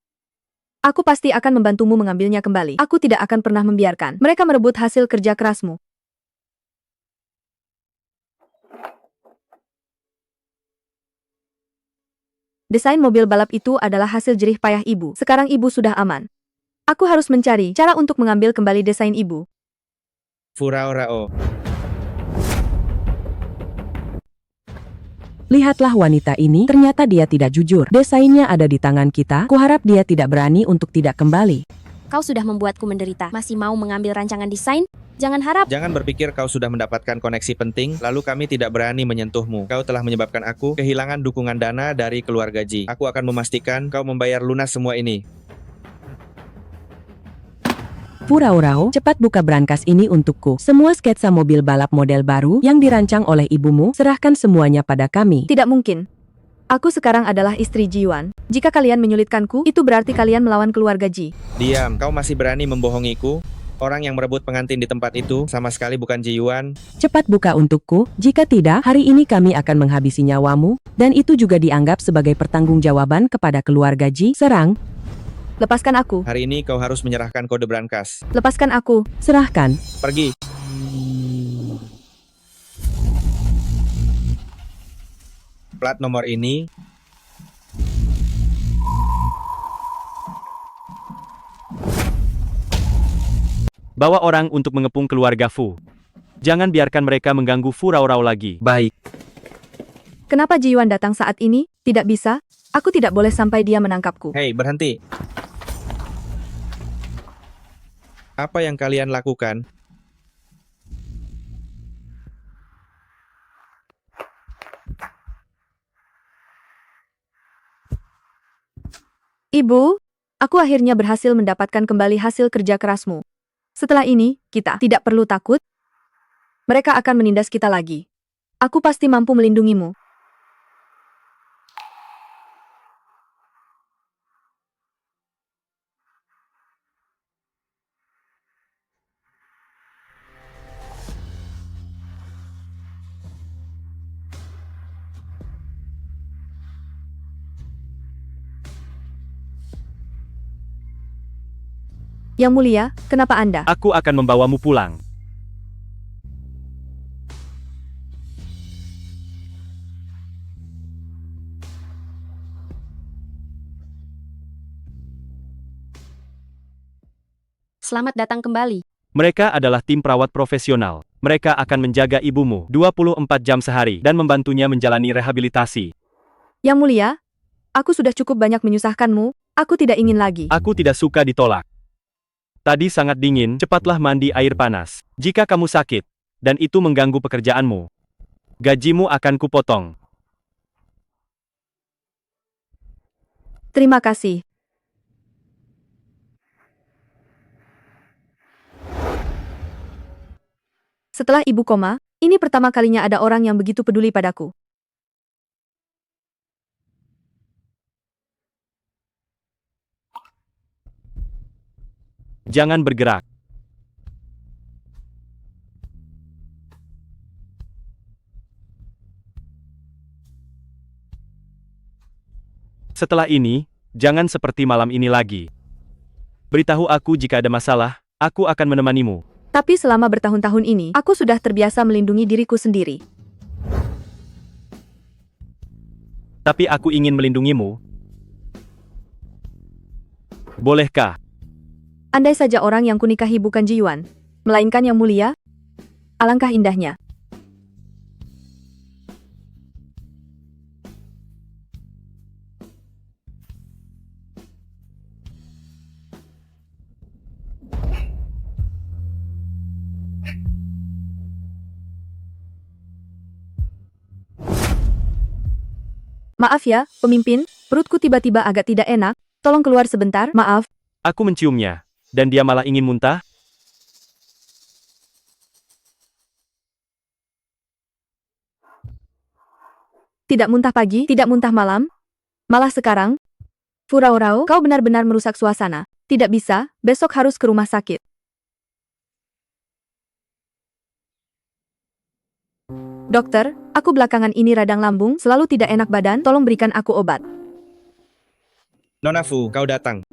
Aku pasti akan membantumu mengambilnya kembali. Aku tidak akan pernah membiarkan mereka merebut hasil kerja kerasmu. Desain mobil balap itu adalah hasil jerih payah ibu. Sekarang ibu sudah aman. Aku harus mencari cara untuk mengambil kembali desain ibu. Furao Rao. Lihatlah wanita ini, ternyata dia tidak jujur. Desainnya ada di tangan kita, kuharap dia tidak berani untuk tidak kembali. Kau sudah membuatku menderita. Masih mau mengambil rancangan desain? Jangan harap. Jangan berpikir kau sudah mendapatkan koneksi penting, lalu kami tidak berani menyentuhmu. Kau telah menyebabkan aku kehilangan dukungan dana dari keluarga Ji. Aku akan memastikan kau membayar lunas semua ini. Furao, cepat buka brankas ini untukku. Semua sketsa mobil balap model baru yang dirancang oleh ibumu, serahkan semuanya pada kami. Tidak mungkin. Aku sekarang adalah istri Ji Yuan. Jika kalian menyulitkanku, itu berarti kalian melawan keluarga Ji. Diam, kau masih berani membohongiku? Orang yang merebut pengantin di tempat itu sama sekali bukan Ji Yuan. Cepat buka untukku, jika tidak, hari ini kami akan menghabisi nyawamu, dan itu juga dianggap sebagai pertanggungjawaban kepada keluarga Ji. Serang. Lepaskan aku. Hari ini kau harus menyerahkan kode brankas. Lepaskan aku. Serahkan. Pergi. Plat nomor ini. Bawa orang untuk mengepung keluarga Fu. Jangan biarkan mereka mengganggu Fu Rao lagi. Baik. Kenapa Ji Yuan datang saat ini? Tidak bisa. Aku tidak boleh sampai dia menangkapku. Hei, berhenti. Apa yang kalian lakukan? Ibu, aku akhirnya berhasil mendapatkan kembali hasil kerja kerasmu. Setelah ini, kita tidak perlu takut. Mereka akan menindas kita lagi. Aku pasti mampu melindungimu. Yang mulia, kenapa Anda? Aku akan membawamu pulang. Selamat datang kembali. Mereka adalah tim perawat profesional. Mereka akan menjaga ibumu 24 jam sehari dan membantunya menjalani rehabilitasi. Yang mulia, Aku sudah cukup banyak menyusahkanmu, aku tidak ingin lagi. Aku tidak suka ditolak. Tadi sangat dingin, cepatlah mandi air panas. Jika kamu sakit, dan itu mengganggu pekerjaanmu, gajimu akan kupotong. Terima kasih. Setelah ibu koma, ini pertama kalinya ada orang yang begitu peduli padaku. Jangan bergerak. Setelah ini, jangan seperti malam ini lagi. Beritahu aku jika ada masalah, aku akan menemanimu. Tapi selama bertahun-tahun ini, aku sudah terbiasa melindungi diriku sendiri. Tapi aku ingin melindungimu. Bolehkah? Andai saja orang yang kunikahi bukan Ji Yuan, melainkan yang mulia, alangkah indahnya. Maaf ya, pemimpin, perutku tiba-tiba agak tidak enak, tolong keluar sebentar, maaf. Aku menciumnya, dan dia malah ingin muntah? Tidak muntah pagi, tidak muntah malam, malah sekarang. Furao-rao, kau benar-benar merusak suasana. Tidak bisa, besok harus ke rumah sakit. Dokter, aku belakangan ini radang lambung, selalu tidak enak badan, tolong berikan aku obat. Nona Fu, kau datang.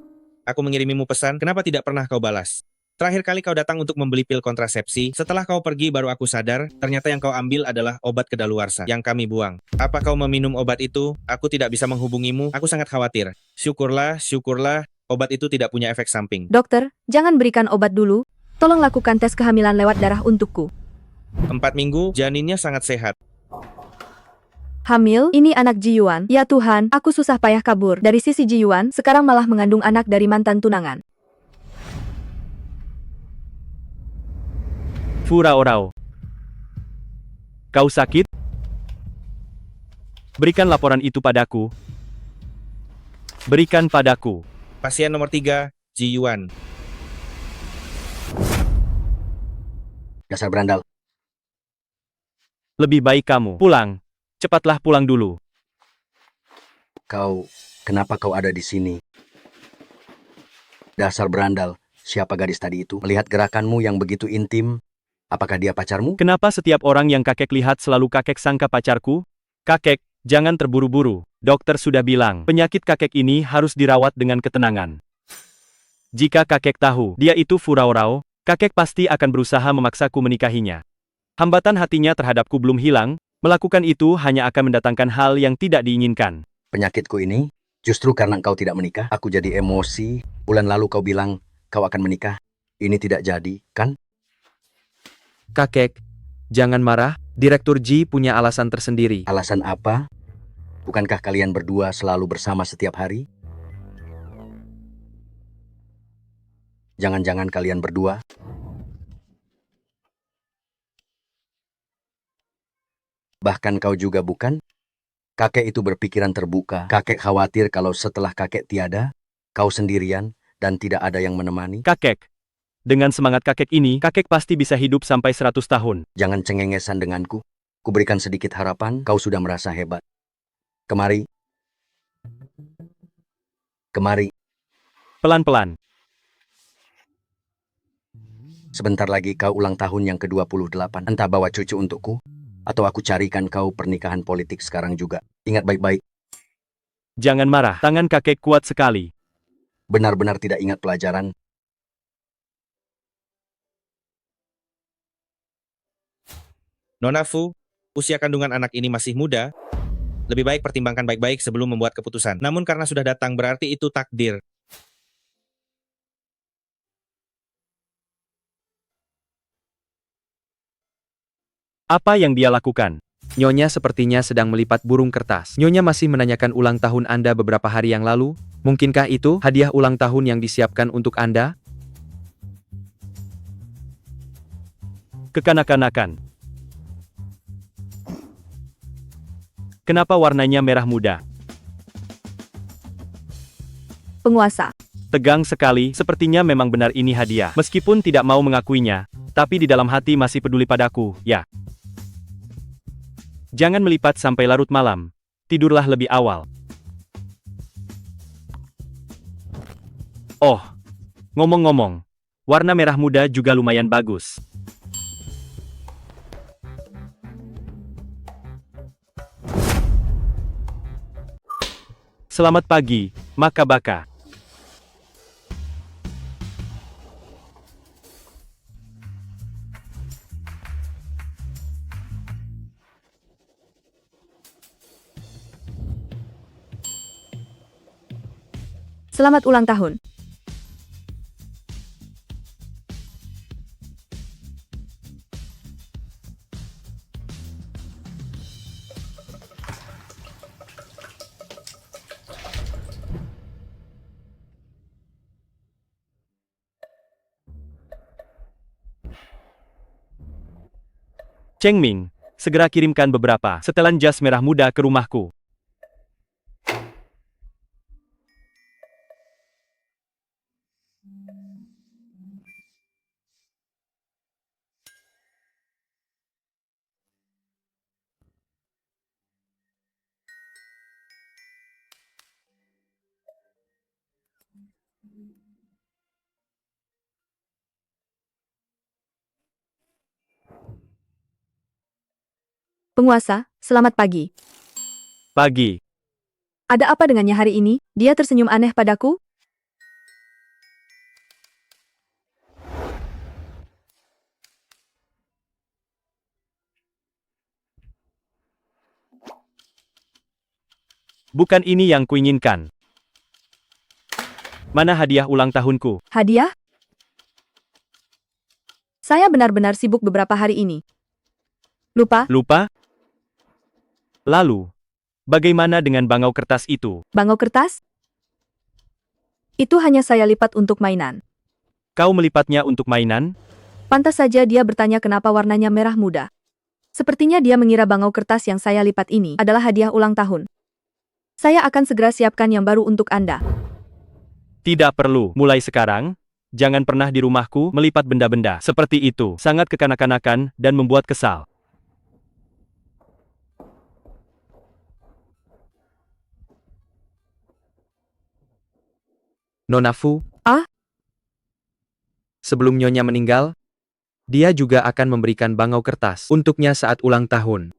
Aku mengirimimu pesan, kenapa tidak pernah kau balas? Terakhir kali kau datang untuk membeli pil kontrasepsi, setelah kau pergi baru aku sadar, ternyata yang kau ambil adalah obat kedaluarsa yang kami buang. Apa kau meminum obat itu? Aku tidak bisa menghubungimu, aku sangat khawatir. Syukurlah, obat itu tidak punya efek samping. Dokter, jangan berikan obat dulu, tolong lakukan tes kehamilan lewat darah untukku. 4 minggu, janinnya sangat sehat. Hamil, ini anak Ji Yuan. Ya Tuhan, aku susah payah kabur dari sisi Ji Yuan, sekarang malah mengandung anak dari mantan tunangan. Furao-rao. Kau sakit? Berikan laporan itu padaku. Berikan padaku. Pasien nomor 3, Ji Yuan. Dasar berandal. Lebih baik kamu pulang. Cepatlah pulang dulu. Kenapa kau ada di sini? Dasar berandal, siapa gadis tadi itu? Melihat gerakanmu yang begitu intim, apakah dia pacarmu? Kenapa setiap orang yang kakek lihat selalu kakek sangka pacarku? Kakek, jangan terburu-buru. Dokter sudah bilang, penyakit kakek ini harus dirawat dengan ketenangan. Jika kakek tahu dia itu Furao-rao, kakek pasti akan berusaha memaksaku menikahinya. Hambatan hatinya terhadapku belum hilang, melakukan itu hanya akan mendatangkan hal yang tidak diinginkan. Penyakitku ini, justru karena engkau tidak menikah, aku jadi emosi. Bulan lalu kau bilang, kau akan menikah. Ini tidak jadi, kan? Kakek, jangan marah, Direktur Ji punya alasan tersendiri. Alasan apa? Bukankah kalian berdua selalu bersama setiap hari? Jangan-jangan kalian berdua bahkan kau juga bukan? Kakek itu berpikiran terbuka. Kakek khawatir kalau setelah kakek tiada, kau sendirian dan tidak ada yang menemani. Kakek, dengan semangat kakek ini, kakek pasti bisa hidup sampai 100 tahun. Jangan cengengesan denganku. Kuberikan sedikit harapan, kau sudah merasa hebat. Kemari. Kemari. Pelan-pelan. Sebentar lagi kau ulang tahun yang ke-28. Entah bawa cucu untukku, atau aku carikan kau pernikahan politik sekarang juga. Ingat baik-baik. Jangan marah, tangan kakek kuat sekali. Benar-benar tidak ingat pelajaran. Nona Fu, usia kandungan anak ini masih muda. Lebih baik pertimbangkan baik-baik sebelum membuat keputusan. Namun karena sudah datang berarti itu takdir. Apa yang dia lakukan? Nyonya sepertinya sedang melipat burung kertas. Nyonya masih menanyakan ulang tahun Anda beberapa hari yang lalu. Mungkinkah itu hadiah ulang tahun yang disiapkan untuk Anda? Kekanak-kanakan. Kenapa warnanya merah muda? Penguasa. Tegang sekali, sepertinya memang benar ini hadiah. Meskipun tidak mau mengakuinya, tapi di dalam hati masih peduli padaku, ya. Jangan melipat sampai larut malam. Tidurlah lebih awal. Oh, ngomong-ngomong, warna merah muda juga lumayan bagus. Selamat pagi, Makabaka. Selamat ulang tahun. Cheng Ming, segera kirimkan beberapa setelan jas merah muda ke rumahku. Penguasa, selamat pagi. Pagi. Ada apa dengannya hari ini? Dia tersenyum aneh padaku? Bukan ini yang kuinginkan. Mana hadiah ulang tahunku? Hadiah? Saya benar-benar sibuk beberapa hari ini. Lupa? Lupa? Lalu, bagaimana dengan bangau kertas itu? Bangau kertas? Itu hanya saya lipat untuk mainan. Kau melipatnya untuk mainan? Pantas saja dia bertanya kenapa warnanya merah muda. Sepertinya dia mengira bangau kertas yang saya lipat ini adalah hadiah ulang tahun. Saya akan segera siapkan yang baru untuk Anda. Tidak perlu. Mulai sekarang, jangan pernah di rumahku melipat benda-benda seperti itu. Sangat kekanak-kanakan dan membuat kesal. Nona Fu, Ah? sebelum Nyonya meninggal, dia juga akan memberikan bangau kertas untuknya saat ulang tahun.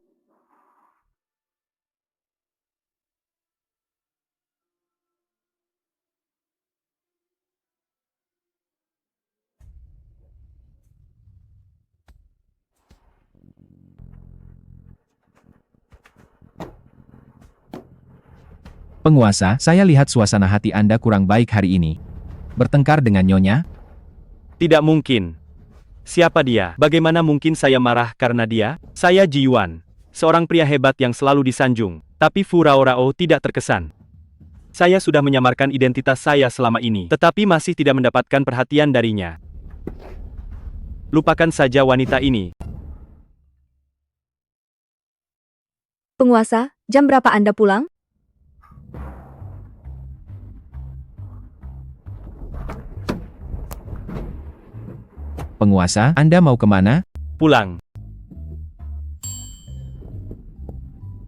Penguasa, saya lihat suasana hati Anda kurang baik hari ini. Bertengkar dengan Nyonya? Tidak mungkin. Siapa dia? Bagaimana mungkin saya marah karena dia? Saya Ji Yuan, seorang pria hebat yang selalu disanjung. Tapi Fu Rao Rao tidak terkesan. Saya sudah menyamarkan identitas saya selama ini, tetapi masih tidak mendapatkan perhatian darinya. Lupakan saja wanita ini. Penguasa, jam berapa Anda pulang? Penguasa, Anda mau kemana? Pulang.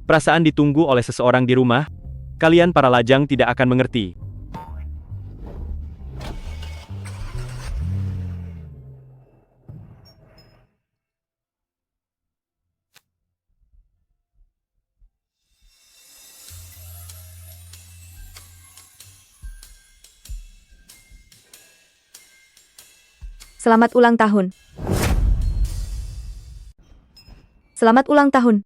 Perasaan ditunggu oleh seseorang di rumah, kalian para lajang tidak akan mengerti. Selamat ulang tahun. Selamat ulang tahun.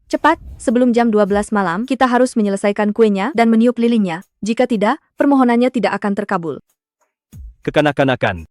Cepat, sebelum jam 12 malam, kita harus menyelesaikan kuenya dan meniup lilinnya. Jika tidak, permohonannya tidak akan terkabul. Kekanak-kanakan.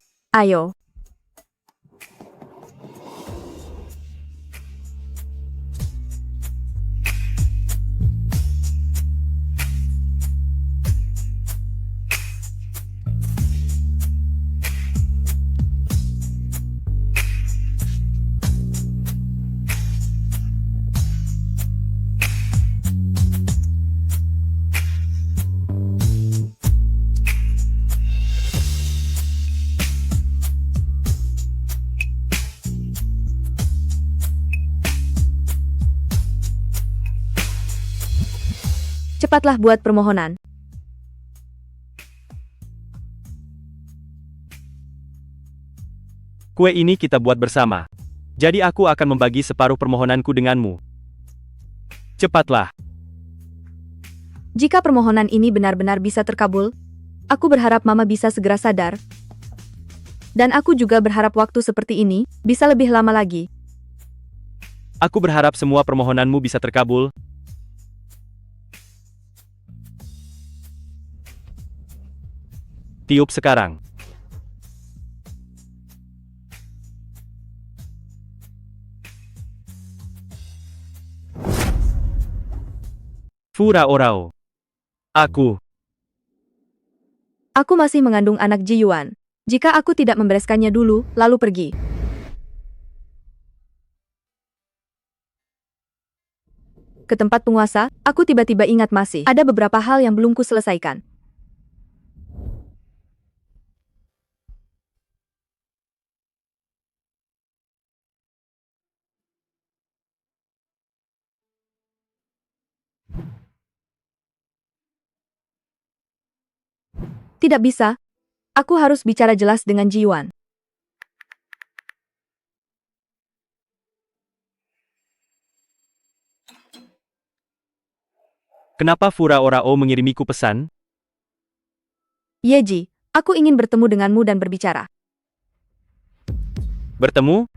Cepatlah buat permohonan. Kue ini kita buat bersama. Jadi aku akan membagi separuh permohonanku denganmu. Cepatlah. Jika permohonan ini benar-benar bisa terkabul, aku berharap Mama bisa segera sadar. Dan aku juga berharap waktu seperti ini bisa lebih lama lagi. Aku berharap semua permohonanmu bisa terkabul. Tiup sekarang. Fura Orao. Aku masih mengandung anak Ji Yuan. Jika aku tidak membereskannya dulu, lalu pergi. Ke tempat penguasa, aku tiba-tiba ingat masih ada beberapa hal yang belum ku selesaikan. Tidak bisa. Aku harus bicara jelas dengan Ji Yuan. Kenapa Fura Orao mengirimiku pesan? Yeji, aku ingin bertemu denganmu dan berbicara. Bertemu?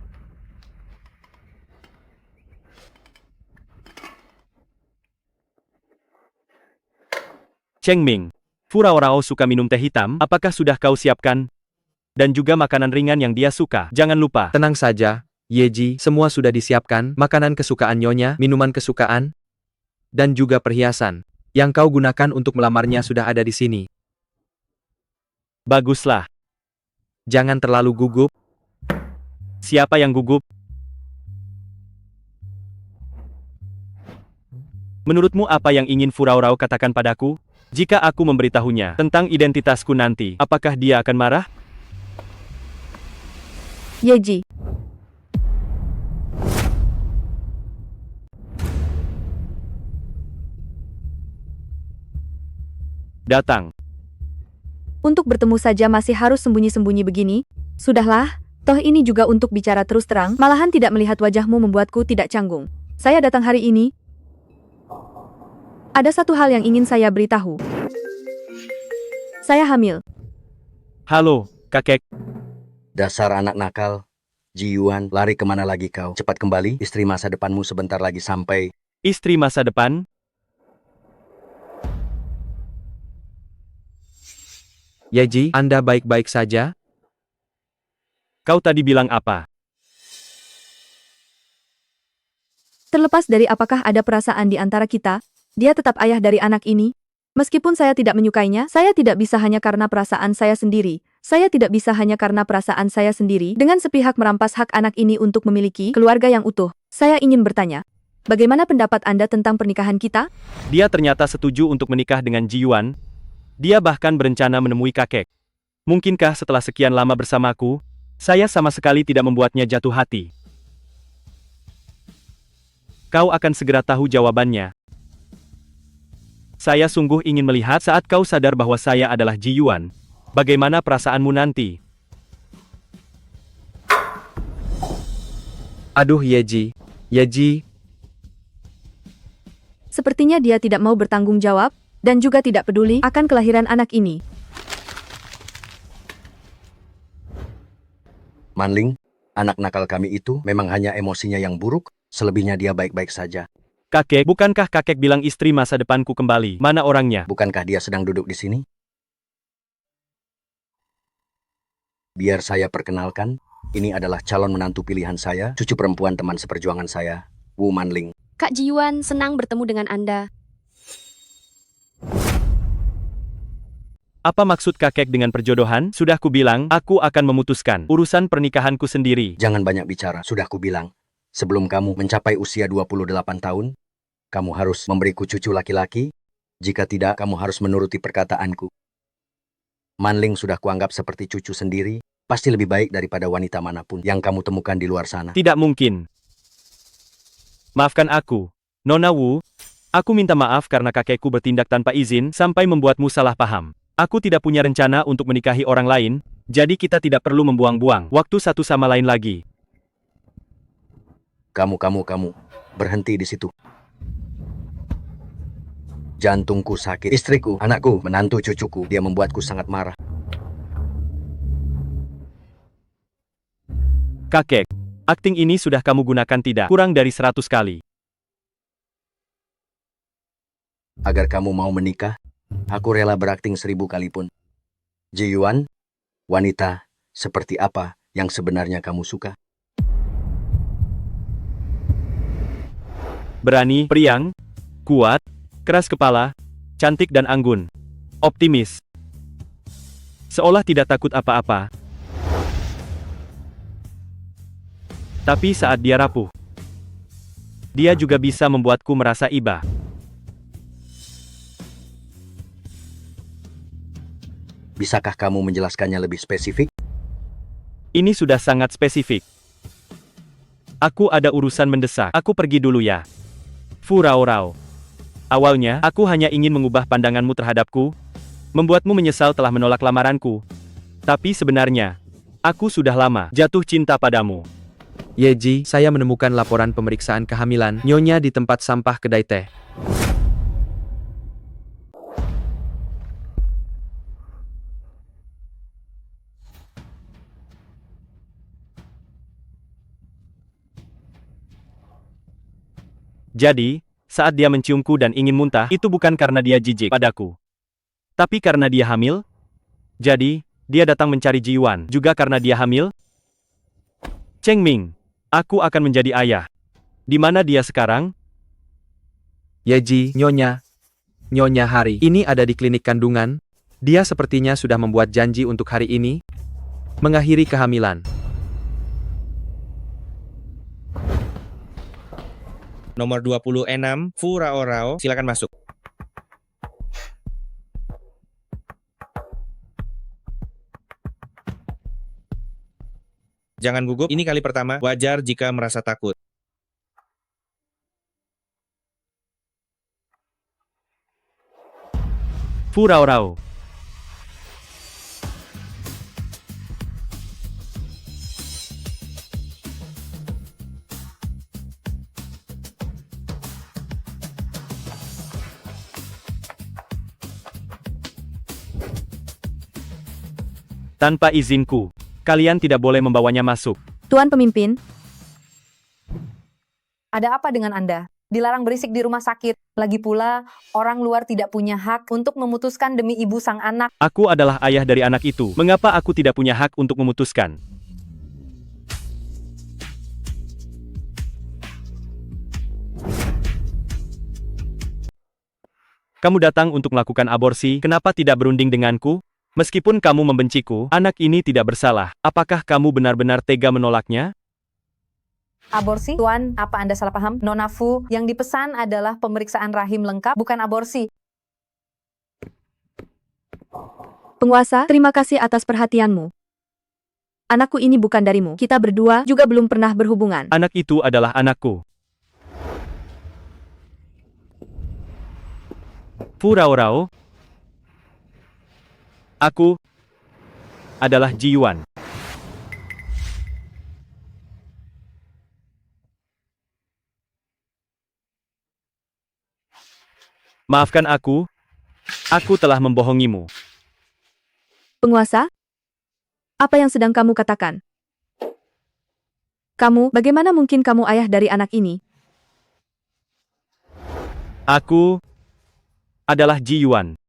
Cheng Ming, Fura Orao suka minum teh hitam, apakah sudah kau siapkan? Dan juga makanan ringan yang dia suka, jangan lupa. Tenang saja, Yeji, semua sudah disiapkan, makanan kesukaan Nyonya, minuman kesukaan, dan juga perhiasan. Yang kau gunakan untuk melamarnya sudah ada di sini. Baguslah. Jangan terlalu gugup. Siapa yang gugup? Menurutmu apa yang ingin Fura Orao katakan padaku? Jika aku memberitahunya tentang identitasku nanti, apakah dia akan marah? Yeji. Datang. Untuk bertemu saja masih harus sembunyi-sembunyi begini? Sudahlah, toh ini juga untuk bicara terus terang, malahan tidak melihat wajahmu membuatku tidak canggung. Saya datang hari ini. Ada satu hal yang ingin saya beritahu. Saya hamil. Halo, kakek. Dasar anak nakal. Ji Yuan, lari kemana lagi kau? Cepat kembali, istri masa depanmu sebentar lagi sampai. Istri masa depan? Yeji, Anda baik-baik saja? Kau tadi bilang apa? Terlepas dari apakah ada perasaan di antara kita, dia tetap ayah dari anak ini. Meskipun saya tidak menyukainya, saya tidak bisa hanya karena perasaan saya sendiri. Saya tidak bisa hanya karena perasaan saya sendiri dengan sepihak merampas hak anak ini untuk memiliki keluarga yang utuh. Saya ingin bertanya, bagaimana pendapat Anda tentang pernikahan kita? Dia ternyata setuju untuk menikah dengan Ji Yuan. Dia bahkan berencana menemui kakek. Mungkinkah setelah sekian lama bersamaku, saya sama sekali tidak membuatnya jatuh hati? Kau akan segera tahu jawabannya. Saya sungguh ingin melihat saat kau sadar bahwa saya adalah Ji Yuan. Bagaimana perasaanmu nanti? Aduh Yeji. Yeji. Sepertinya dia tidak mau bertanggung jawab, dan juga tidak peduli akan kelahiran anak ini. Manling, anak nakal kami itu memang hanya emosinya yang buruk, selebihnya dia baik-baik saja. Kakek, bukankah kakek bilang istri masa depanku kembali? Mana orangnya? Bukankah dia sedang duduk di sini? Biar saya perkenalkan, ini adalah calon menantu pilihan saya, cucu perempuan teman seperjuangan saya, Wu Manling. Kak Ji Yuan, senang bertemu dengan Anda. Apa maksud kakek dengan perjodohan? Sudah kubilang, aku akan memutuskan urusan pernikahanku sendiri. Jangan banyak bicara, sudah kubilang. Sebelum kamu mencapai usia 28 tahun, kamu harus memberiku cucu laki-laki. Jika tidak, kamu harus menuruti perkataanku. Manling sudah kuanggap seperti cucu sendiri, pasti lebih baik daripada wanita manapun yang kamu temukan di luar sana. Tidak mungkin. Maafkan aku, Nona Wu. Aku minta maaf karena kakekku bertindak tanpa izin sampai membuatmu salah paham. Aku tidak punya rencana untuk menikahi orang lain, jadi kita tidak perlu membuang-buang waktu satu sama lain lagi. Kamu, berhenti di situ. Jantungku sakit, istriku, anakku, menantu cucuku, dia membuatku sangat marah. Kakek, akting ini sudah kamu gunakan tidak kurang dari 100 kali. Agar kamu mau menikah, aku rela berakting 1000 kali pun. Ji Yuan, wanita seperti apa yang sebenarnya kamu suka? Berani, periang, kuat, keras kepala, cantik dan anggun. Optimis. Seolah tidak takut apa-apa. Tapi saat dia rapuh, dia juga bisa membuatku merasa iba. Bisakah kamu menjelaskannya lebih spesifik? Ini sudah sangat spesifik. Aku ada urusan mendesak. Aku pergi dulu ya. Fu Rao Rao. Awalnya, aku hanya ingin mengubah pandanganmu terhadapku, membuatmu menyesal telah menolak lamaranku. Tapi sebenarnya, aku sudah lama jatuh cinta padamu. Yeji, saya menemukan laporan pemeriksaan kehamilan Nyonya di tempat sampah kedai teh. Jadi, saat dia menciumku dan ingin muntah, itu bukan karena dia jijik padaku. Tapi karena dia hamil. Jadi, dia datang mencari Ji Yuan juga karena dia hamil. Cheng Ming, aku akan menjadi ayah. Di mana dia sekarang? Yeji, Nyonya Hari ini ada di klinik kandungan. Dia sepertinya sudah membuat janji untuk hari ini mengakhiri kehamilan. Nomor 26, Fu Rao Rao, silakan masuk. Jangan gugup, ini kali pertama, wajar jika merasa takut. Fu Rao Rao. Tanpa izinku, kalian tidak boleh membawanya masuk. Tuan pemimpin, Ada apa dengan Anda? Dilarang berisik di rumah sakit. Lagi pula, orang luar tidak punya hak untuk memutuskan demi ibu sang anak. Aku adalah ayah dari anak itu. Mengapa aku tidak punya hak untuk memutuskan? Kamu datang untuk melakukan aborsi, kenapa tidak berunding denganku? Meskipun kamu membenciku, anak ini tidak bersalah. Apakah kamu benar-benar tega menolaknya? Aborsi? Tuan, apa Anda salah paham? Nona Fu, yang dipesan adalah pemeriksaan rahim lengkap, bukan aborsi. penguasa, terima kasih atas perhatianmu. Anakku ini bukan darimu. Kita berdua juga belum pernah berhubungan. Anak itu adalah anakku. Fu Rao Rao. Aku adalah Ji Yuan. Maafkan aku telah membohongimu. Penguasa? Apa yang sedang kamu katakan? Kamu, bagaimana mungkin kamu ayah dari anak ini? Aku adalah Ji Yuan.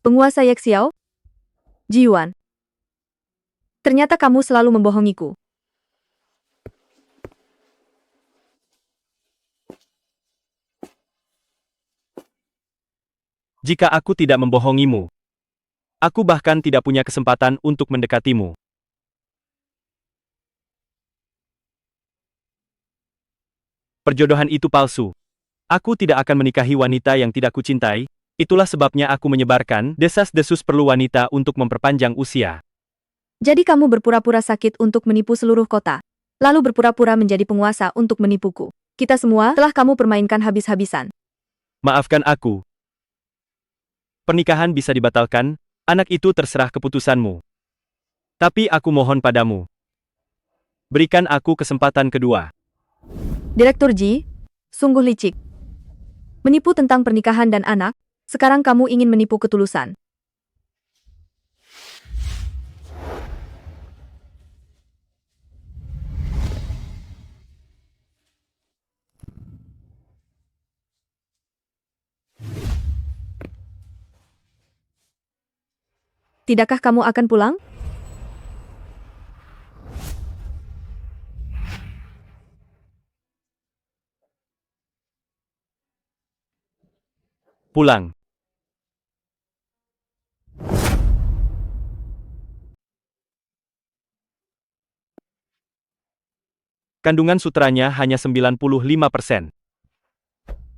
Penguasa Yexiao? Ji Yuan. Ternyata kamu selalu membohongiku. Jika aku tidak membohongimu, aku bahkan tidak punya kesempatan untuk mendekatimu. Perjodohan itu palsu. Aku tidak akan menikahi wanita yang tidak kucintai. Itulah sebabnya aku menyebarkan desas-desus perlu wanita untuk memperpanjang usia. Jadi kamu berpura-pura sakit untuk menipu seluruh kota. Lalu berpura-pura menjadi penguasa untuk menipuku. Kita semua telah kamu permainkan habis-habisan. Maafkan aku. Pernikahan bisa dibatalkan, anak itu terserah keputusanmu. Tapi aku mohon padamu. Berikan aku kesempatan kedua. Direktur Ji, sungguh licik. Menipu tentang pernikahan dan anak, sekarang kamu ingin menipu ketulusan. Tidakkah kamu akan pulang? Pulang. Kandungan sutranya hanya 95%.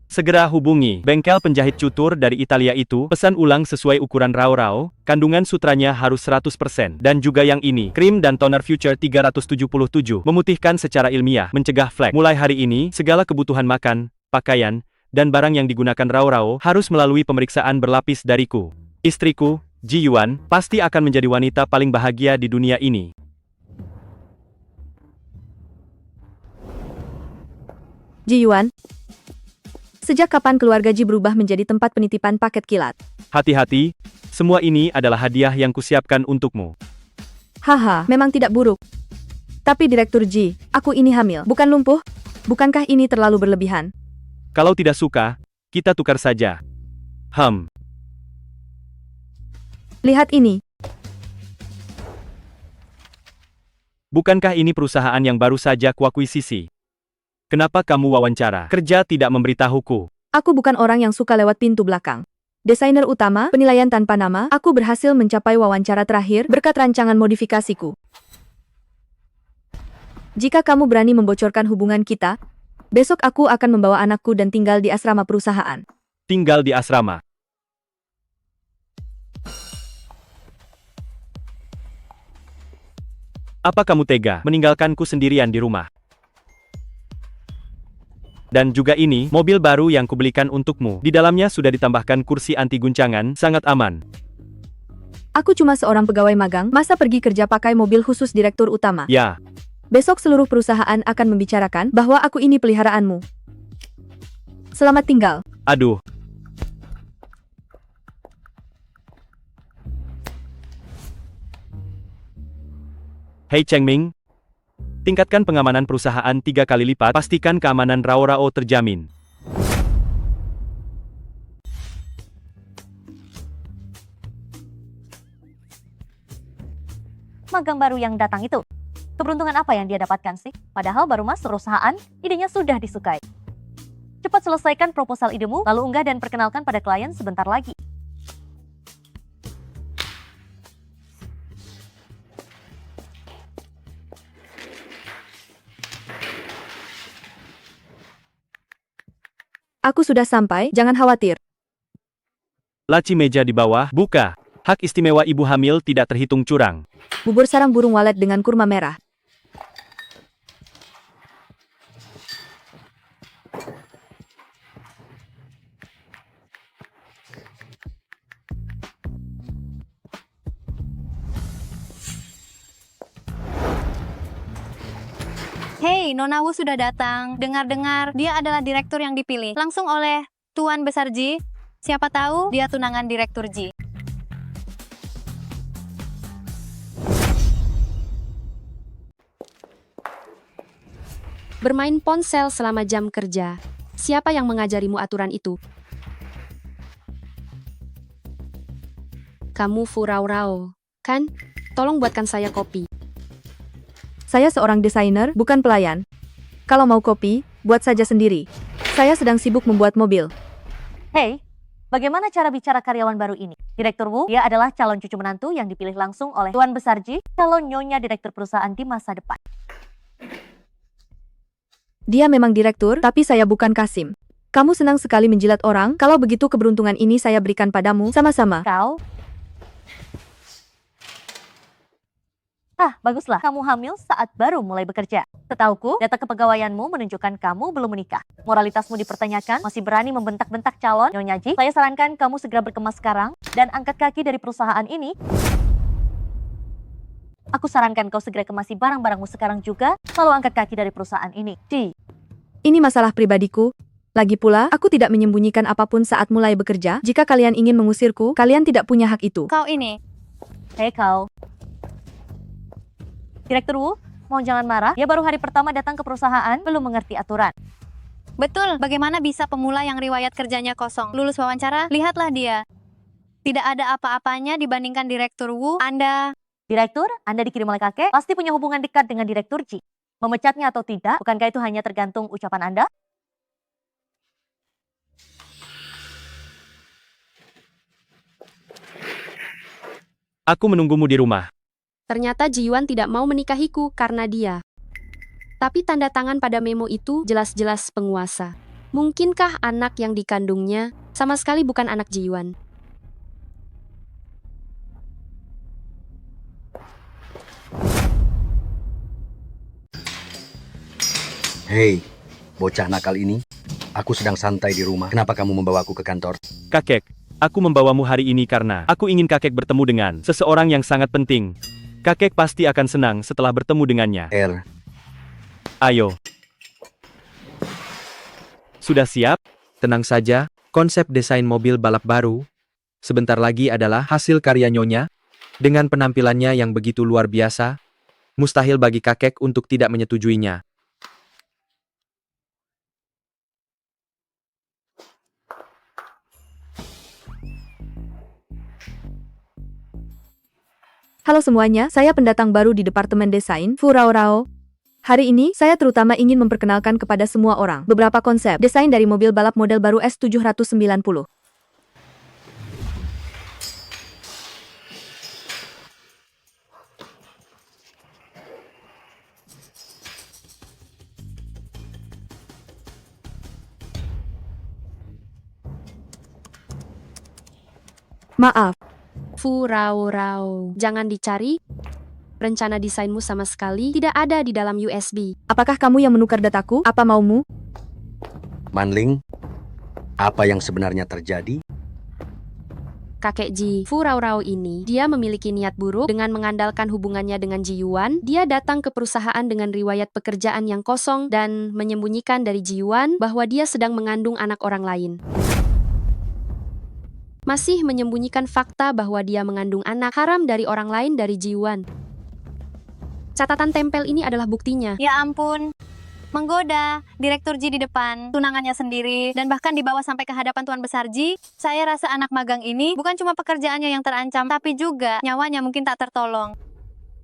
Segera hubungi bengkel penjahit cutur dari Italia itu, pesan ulang sesuai ukuran Rao-Rao, kandungan sutranya harus 100%. Dan juga yang ini, krim dan toner Future 377, memutihkan secara ilmiah, mencegah flek. Mulai hari ini, segala kebutuhan makan, pakaian, dan barang yang digunakan Rao-Rao harus melalui pemeriksaan berlapis dariku. Istriku, Ji Yuan, pasti akan menjadi wanita paling bahagia di dunia ini. Ji Yuan, sejak kapan keluarga Ji berubah menjadi tempat penitipan paket kilat? Hati-hati, semua ini adalah hadiah yang kusiapkan untukmu. Haha, memang tidak buruk. Tapi Direktur Ji, aku ini hamil, bukan lumpuh? Bukankah ini terlalu berlebihan? Kalau tidak suka, kita tukar saja. Lihat ini. Bukankah ini perusahaan yang baru saja kuakuisisi? Kenapa kamu wawancara kerja tidak memberitahuku? Aku bukan orang yang suka lewat pintu belakang. Desainer utama, penilaian tanpa nama, aku berhasil mencapai wawancara terakhir berkat rancangan modifikasiku. Jika kamu berani membocorkan hubungan kita, besok aku akan membawa anakku dan tinggal di asrama perusahaan. Tinggal di asrama. Apa kamu tega meninggalkanku sendirian di rumah? Dan juga ini, mobil baru yang kubelikan untukmu. Di dalamnya sudah ditambahkan kursi anti guncangan, sangat aman. Aku cuma seorang pegawai magang, masa pergi kerja pakai mobil khusus direktur utama? Ya. Besok seluruh perusahaan akan membicarakan bahwa aku ini peliharaanmu. Selamat tinggal. Aduh. Hei Cheng Ming. Tingkatkan pengamanan perusahaan 3 kali lipat, pastikan keamanan Rao-Rao terjamin. Magang baru yang datang itu. Keberuntungan apa yang dia dapatkan sih? Padahal baru masuk perusahaan, idenya sudah disukai. Cepat selesaikan proposal idemu, lalu unggah dan perkenalkan pada klien sebentar lagi. Aku sudah sampai, jangan khawatir. Laci meja di bawah, buka. Hak istimewa ibu hamil tidak terhitung curang. Bubur sarang burung walet dengan kurma merah. Hei, Nona Wu sudah datang. Dengar-dengar, dia adalah direktur yang dipilih langsung oleh Tuan Besar Ji. Siapa tahu dia tunangan Direktur Ji. Bermain ponsel selama jam kerja. Siapa yang mengajarimu aturan itu? Kamu Fu Rao-Rao, kan? Tolong buatkan saya kopi. Saya seorang desainer, bukan pelayan. Kalau mau kopi, buat saja sendiri. Saya sedang sibuk membuat mobil. Hei, bagaimana cara bicara karyawan baru ini? Direktur Wu, dia adalah calon cucu menantu yang dipilih langsung oleh Tuan Besar Ji, calon nyonya direktur perusahaan di masa depan. Dia memang direktur, tapi saya bukan Kasim. Kamu senang sekali menjilat orang, kalau begitu keberuntungan ini saya berikan padamu, sama-sama. Kau? Ah, baguslah. Kamu hamil saat baru mulai bekerja. Setauku, data kepegawaianmu menunjukkan kamu belum menikah. Moralitasmu dipertanyakan, masih berani membentak-bentak calon. Nyonya Ji, saya sarankan kamu segera berkemas sekarang dan angkat kaki dari perusahaan ini. Aku sarankan kau segera kemasi barang-barangmu sekarang juga, lalu angkat kaki dari perusahaan ini. Ji. Ini masalah pribadiku. Lagi pula, aku tidak menyembunyikan apapun saat mulai bekerja. Jika kalian ingin mengusirku, kalian tidak punya hak itu. Kau ini. Hei kau. Direktur Wu, mau jangan marah, dia baru hari pertama datang ke perusahaan, belum mengerti aturan. Betul, bagaimana bisa pemula yang riwayat kerjanya kosong? Lulus wawancara, lihatlah dia. Tidak ada apa-apanya dibandingkan Direktur Wu. Direktur, Anda dikirim oleh kakek, pasti punya hubungan dekat dengan Direktur Ji. Memecatnya atau tidak, bukankah itu hanya tergantung ucapan Anda? Aku menunggumu di rumah. Ternyata Ji Yuan tidak mau menikahiku karena dia. Tapi tanda tangan pada memo itu jelas-jelas penguasa. Mungkinkah anak yang dikandungnya sama sekali bukan anak Ji Yuan? Hei, bocah nakal ini. Aku sedang santai di rumah. Kenapa kamu membawaku ke kantor? Kakek, aku membawamu hari ini karena aku ingin kakek bertemu dengan seseorang yang sangat penting. Kakek pasti akan senang setelah bertemu dengannya. Ayo. Sudah siap? Tenang saja, konsep desain mobil balap baru sebentar lagi adalah hasil karya Nyonya. Dengan penampilannya yang begitu luar biasa, mustahil bagi kakek untuk tidak menyetujuinya. Halo semuanya, saya pendatang baru di Departemen Desain, Fu Rao Rao. Hari ini, saya terutama ingin memperkenalkan kepada semua orang beberapa konsep desain dari mobil balap model baru S790. Maaf. Fu Rao Rao, jangan dicari. Rencana desainmu sama sekali tidak ada di dalam USB. Apakah kamu yang menukar dataku? Apa maumu? Manling, apa yang sebenarnya terjadi? Kakek Ji, Fu Rao Rao ini, dia memiliki niat buruk dengan mengandalkan hubungannya dengan Ji Yuan. Dia datang ke perusahaan dengan riwayat pekerjaan yang kosong dan menyembunyikan dari Ji Yuan bahwa dia sedang mengandung anak orang lain. Masih menyembunyikan fakta bahwa dia mengandung anak haram dari orang lain dari Ji Yuan. Catatan tempel ini adalah buktinya. Ya ampun. Menggoda, Direktur Ji di depan, tunangannya sendiri, dan bahkan dibawa sampai ke hadapan Tuan Besar Ji. Saya rasa anak magang ini bukan cuma pekerjaannya yang terancam, tapi juga nyawanya mungkin tak tertolong.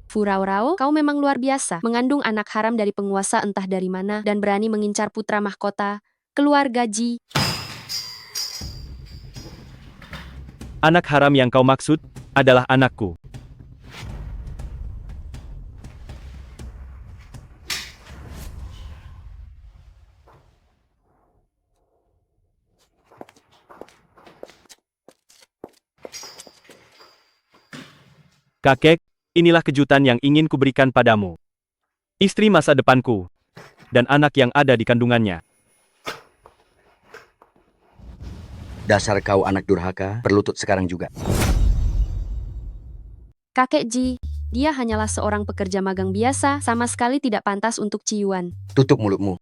Fu Rao Rao, kau memang luar biasa. Mengandung anak haram dari penguasa entah dari mana dan berani mengincar putra mahkota, keluarga Ji. Anak haram yang kau maksud adalah anakku. Kakek, inilah kejutan yang ingin kuberikan padamu. Istri masa depanku, dan anak yang ada di kandungannya. Dasar kau anak durhaka, berlutut sekarang juga. Kakek Ji, dia hanyalah seorang pekerja magang biasa, sama sekali tidak pantas untuk Ji Yuan. Tutup mulutmu.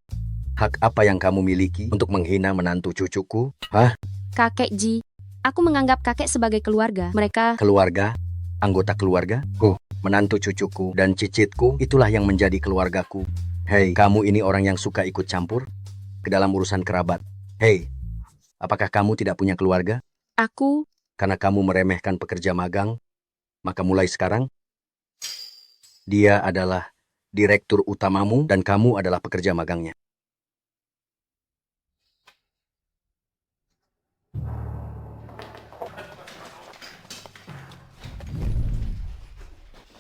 Hak apa yang kamu miliki untuk menghina menantu cucuku? Hah? Kakek Ji, aku menganggap kakek sebagai keluarga. Mereka... Keluarga? Anggota keluarga? Menantu cucuku dan cicitku, itulah yang menjadi keluargaku. Hei, kamu ini orang yang suka ikut campur ke dalam urusan kerabat. Hei, apakah kamu tidak punya keluarga? Aku... Karena kamu meremehkan pekerja magang, maka mulai sekarang, dia adalah direktur utamamu dan kamu adalah pekerja magangnya.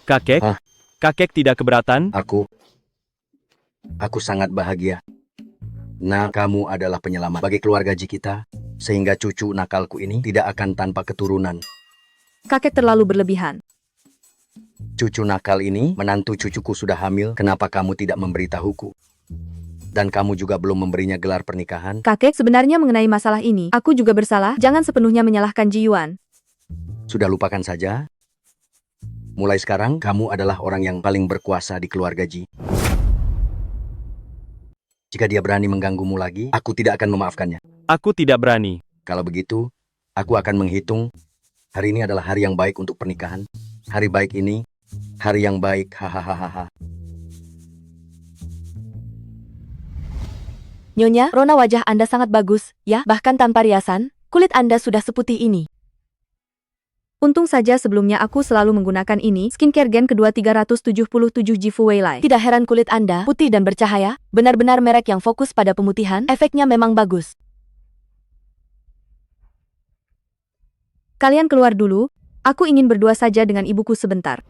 Kakek? Hah? Kakek tidak keberatan? Aku sangat bahagia. Nah, kamu adalah penyelamat bagi keluarga Ji kita, sehingga cucu nakalku ini tidak akan tanpa keturunan. Kakek terlalu berlebihan. Cucu nakal ini, menantu cucuku sudah hamil, kenapa kamu tidak memberitahuku? Dan kamu juga belum memberinya gelar pernikahan? Kakek, sebenarnya mengenai masalah ini, aku juga bersalah, jangan sepenuhnya menyalahkan Ji Yuan. Sudah lupakan saja. Mulai sekarang, kamu adalah orang yang paling berkuasa di keluarga Ji. Jika dia berani mengganggumu lagi, aku tidak akan memaafkannya. Aku tidak berani. Kalau begitu, aku akan menghitung. Hari ini adalah hari yang baik untuk pernikahan. Hari baik ini, hari yang baik, hahaha. Nyonya, rona wajah Anda sangat bagus, ya, bahkan tanpa riasan, kulit Anda sudah seputih ini. Untung saja sebelumnya aku selalu menggunakan ini, skincare gen kedua 377 Jifu Weilai. Tidak heran kulit Anda putih dan bercahaya, benar-benar merek yang fokus pada pemutihan, efeknya memang bagus. Kalian keluar dulu, aku ingin berdua saja dengan ibuku sebentar.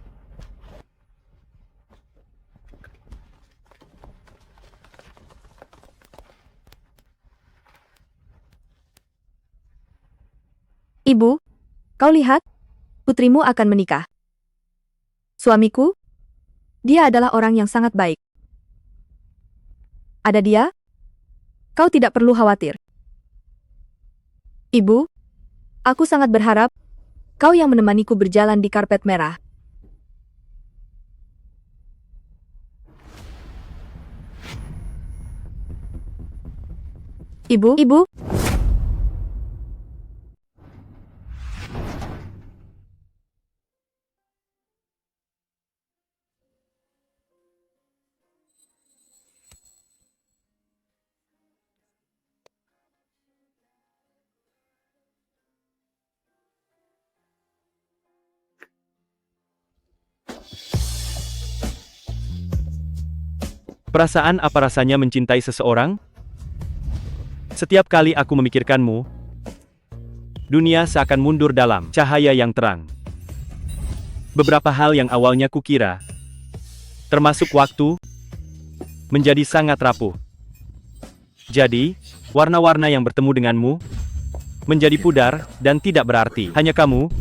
Ibu, kau lihat? Putrimu akan menikah. Suamiku? Dia adalah orang yang sangat baik. Ada dia? Kau tidak perlu khawatir. Ibu, aku sangat berharap kau yang menemaniku berjalan di karpet merah. Ibu. Perasaan apa rasanya mencintai seseorang? Setiap kali aku memikirkanmu, dunia seakan mundur dalam cahaya yang terang. Beberapa hal yang awalnya kukira, termasuk waktu, menjadi sangat rapuh. Jadi, warna-warna yang bertemu denganmu, menjadi pudar dan tidak berarti. Hanya kamu,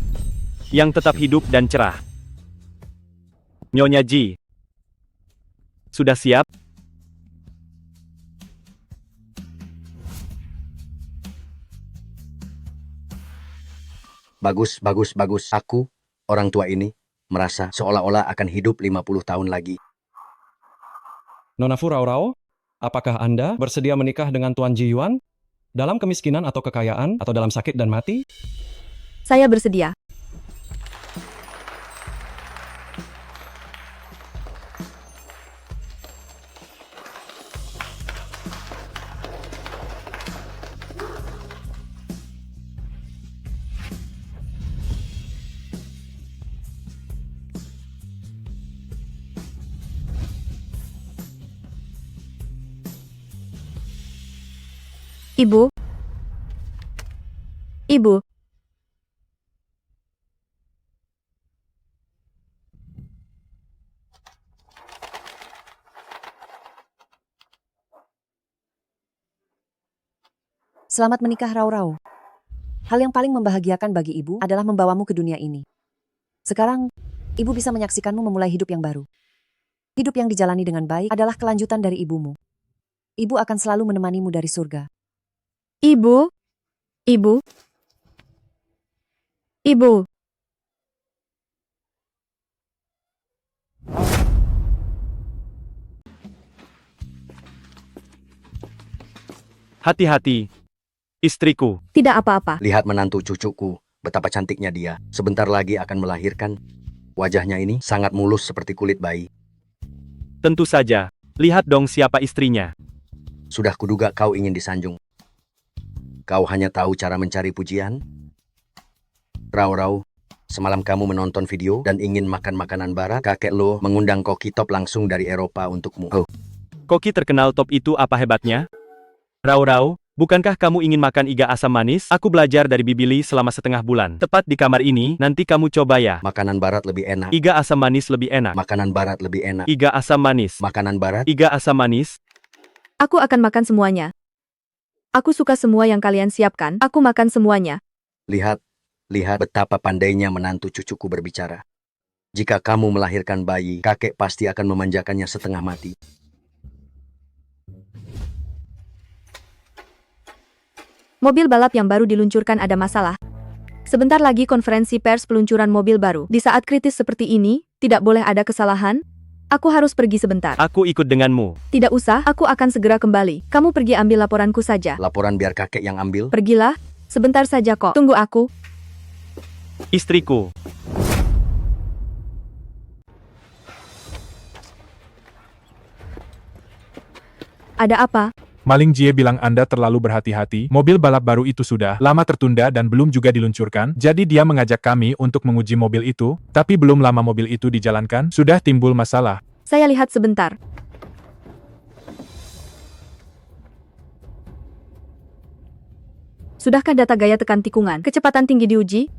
yang tetap hidup dan cerah. Nyonya Ji, sudah siap? Bagus. Aku, orang tua ini, merasa seolah-olah akan hidup 50 tahun lagi. Nona Fu Rao, apakah Anda bersedia menikah dengan Tuan Ji Yuan? Dalam kemiskinan atau kekayaan, atau dalam sakit dan mati? Saya bersedia. Ibu. Selamat menikah, Rao. Hal yang paling membahagiakan bagi ibu adalah membawamu ke dunia ini. Sekarang, ibu bisa menyaksikanmu memulai hidup yang baru. Hidup yang dijalani dengan baik adalah kelanjutan dari ibumu. Ibu akan selalu menemanimu dari surga. Ibu. Hati-hati, istriku. Tidak apa-apa. Lihat menantu cucuku, betapa cantiknya dia. Sebentar lagi akan melahirkan. Wajahnya ini sangat mulus seperti kulit bayi. Tentu saja. Lihat dong siapa istrinya. Sudah kuduga kau ingin disanjung. Kau hanya tahu cara mencari pujian? Rao, semalam kamu menonton video dan ingin makan makanan barat. Kakek lo mengundang koki top langsung dari Eropa untukmu. Oh. Koki terkenal top itu apa hebatnya? Rao, bukankah kamu ingin makan iga asam manis? Aku belajar dari Bibili selama setengah bulan. Tepat di kamar ini, nanti kamu coba ya. Makanan barat lebih enak. Iga asam manis lebih enak. Makanan barat lebih enak. Iga asam manis. Makanan barat. Iga asam manis. Aku akan makan semuanya. Aku suka semua yang kalian siapkan. Aku makan semuanya. Lihat betapa pandainya menantu cucuku berbicara. Jika kamu melahirkan bayi, kakek pasti akan memanjakannya setengah mati. Mobil balap yang baru diluncurkan ada masalah. Sebentar lagi konferensi pers peluncuran mobil baru. Di saat kritis seperti ini, tidak boleh ada kesalahan. Aku harus pergi sebentar. Aku ikut denganmu. Tidak usah, aku akan segera kembali. Kamu pergi ambil laporanku saja. Laporan biar kakek yang ambil. Pergilah, sebentar saja kok. Tunggu aku. Istriku. Ada apa? Maling Jie bilang Anda terlalu berhati-hati, mobil balap baru itu sudah lama tertunda dan belum juga diluncurkan, jadi dia mengajak kami untuk menguji mobil itu, tapi belum lama mobil itu dijalankan, sudah timbul masalah. Saya lihat sebentar. Sudahkah data gaya tekan tikungan, kecepatan tinggi diuji?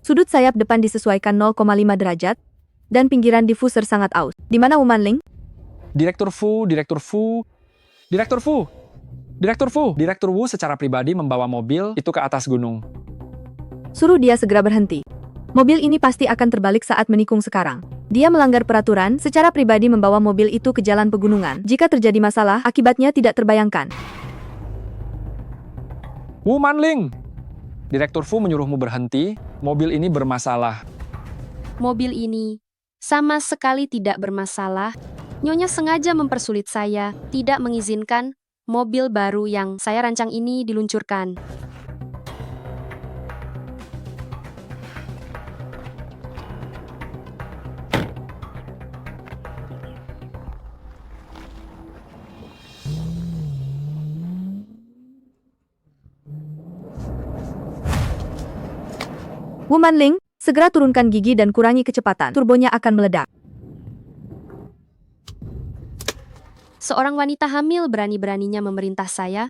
Sudut sayap depan disesuaikan 0,5 derajat, dan pinggiran diffuser sangat aus. Di mana Wu Manling? Direktur Fu, Direktur Fu, Direktur Fu, Direktur Fu, Direktur Wu secara pribadi membawa mobil itu ke atas gunung. Suruh dia segera berhenti. Mobil ini pasti akan terbalik saat menikung sekarang. Dia melanggar peraturan, secara pribadi membawa mobil itu ke jalan pegunungan. Jika terjadi masalah, akibatnya tidak terbayangkan. Wu Manling! Direktur Fu menyuruhmu berhenti, mobil ini bermasalah. Mobil ini sama sekali tidak bermasalah. Nyonya sengaja mempersulit saya, tidak mengizinkan mobil baru yang saya rancang ini diluncurkan. Wu Manling, segera turunkan gigi dan kurangi kecepatan. Turbonya akan meledak. Seorang wanita hamil berani-beraninya memerintah saya.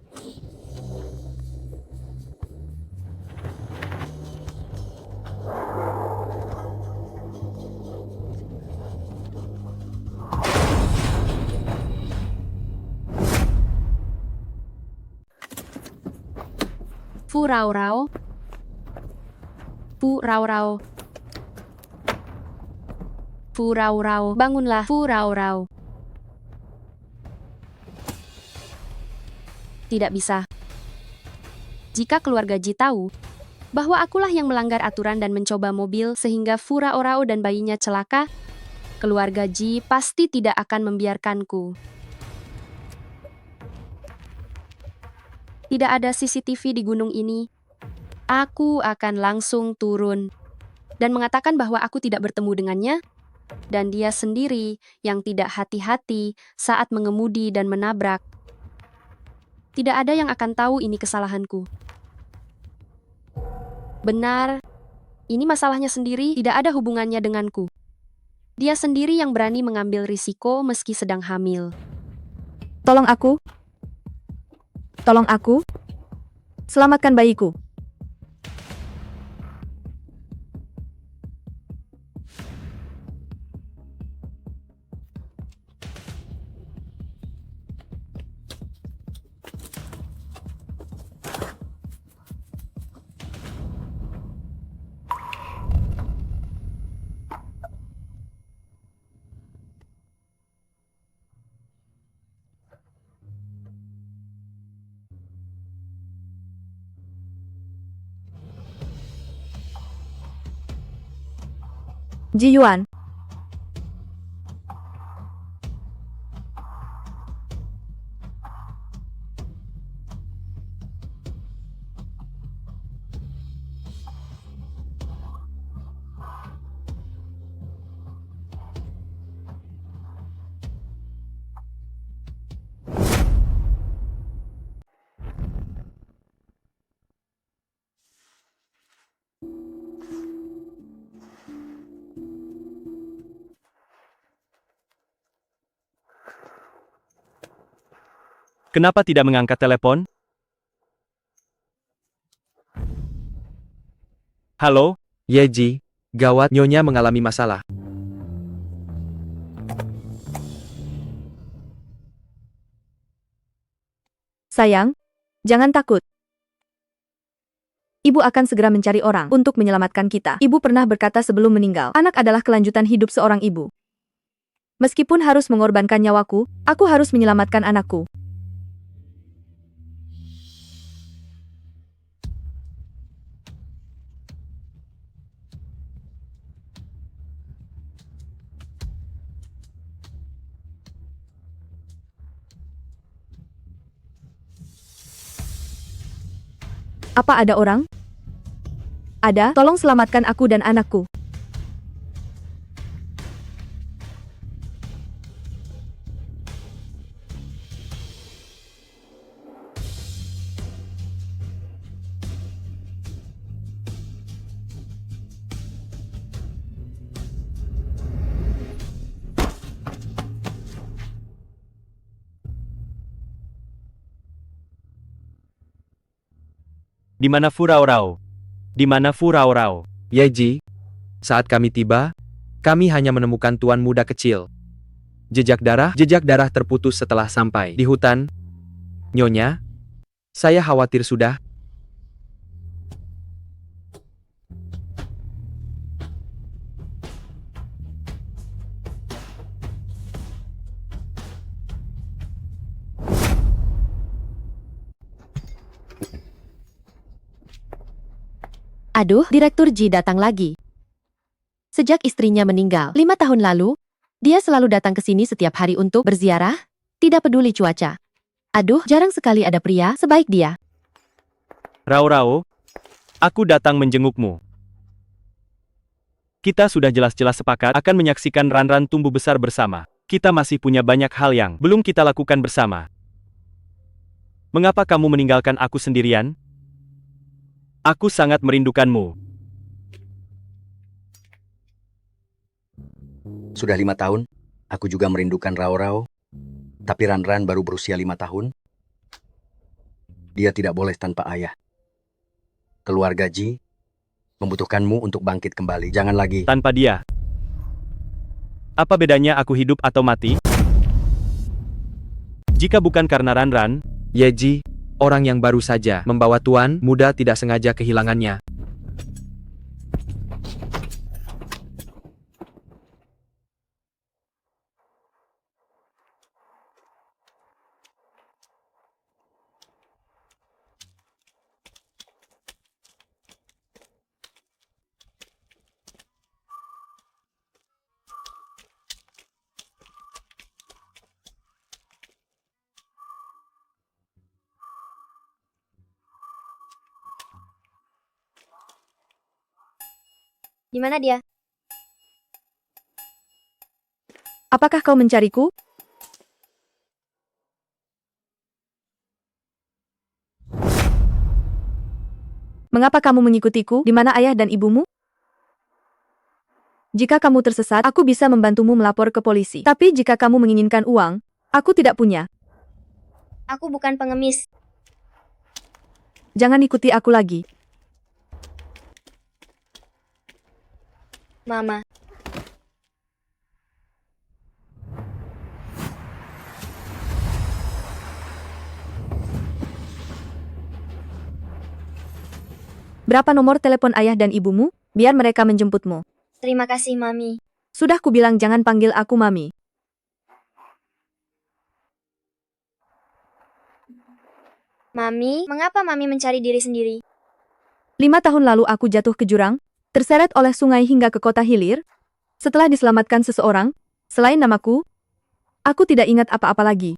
Fu Rao Rao. Fu Rao Rao. Fu Rao Rao. Bangunlah, Fu Rao Rao. Tidak bisa. Jika keluarga Ji tahu bahwa akulah yang melanggar aturan dan mencoba mobil sehingga Fu Rao Rao dan bayinya celaka, keluarga Ji pasti tidak akan membiarkanku. Tidak ada CCTV di gunung ini. Aku akan langsung turun dan mengatakan bahwa aku tidak bertemu dengannya dan dia sendiri yang tidak hati-hati saat mengemudi dan menabrak. Tidak ada yang akan tahu ini kesalahanku. Benar, ini masalahnya sendiri, tidak ada hubungannya denganku. Dia sendiri yang berani mengambil risiko meski sedang hamil. Tolong aku. Tolong aku. Selamatkan bayiku. Ji Yuan. Kenapa tidak mengangkat telepon? Halo? Yeji, gawat, Nyonya mengalami masalah. Sayang, jangan takut. Ibu akan segera mencari orang untuk menyelamatkan kita. Ibu pernah berkata sebelum meninggal, anak adalah kelanjutan hidup seorang ibu. Meskipun harus mengorbankan nyawaku, aku harus menyelamatkan anakku. Apa ada orang? Ada, tolong selamatkan aku dan anakku. Di mana Fu Raorao? Di mana Fu Raorao? Yeji, saat kami tiba, kami hanya menemukan tuan muda kecil. Jejak darah terputus setelah sampai di hutan. Nyonya, saya khawatir sudah. Aduh, Direktur Ji datang lagi. Sejak istrinya meninggal 5 tahun lalu, dia selalu datang ke sini setiap hari untuk berziarah, tidak peduli cuaca. Aduh, jarang sekali ada pria sebaik dia. Raorao, aku datang menjengukmu. Kita sudah jelas-jelas sepakat akan menyaksikan Ranran tumbuh besar bersama. Kita masih punya banyak hal yang belum kita lakukan bersama. Mengapa kamu meninggalkan aku sendirian? Aku sangat merindukanmu. Sudah 5 tahun, aku juga merindukan Raorao. Tapi Ranran baru berusia 5 tahun. Dia tidak boleh tanpa ayah. Keluarga Ji membutuhkanmu untuk bangkit kembali. Jangan lagi. Tanpa dia. Apa bedanya aku hidup atau mati? Jika bukan karena Ranran, Yeji, orang yang baru saja membawa tuan muda tidak sengaja kehilangannya. Di mana dia? Apakah kau mencariku? Mengapa kamu mengikutiku? Di mana ayah dan ibumu? Jika kamu tersesat, aku bisa membantumu melapor ke polisi. Tapi jika kamu menginginkan uang, aku tidak punya. Aku bukan pengemis. Jangan ikuti aku lagi. Mama. Berapa nomor telepon ayah dan ibumu? Biar mereka menjemputmu. Terima kasih, Mami. Sudah kubilang jangan panggil aku Mami. Mami, mengapa Mami mencari diri sendiri? 5 tahun lalu aku jatuh ke jurang, terseret oleh sungai hingga ke kota hilir. Setelah diselamatkan seseorang, selain namaku, aku tidak ingat apa-apa lagi.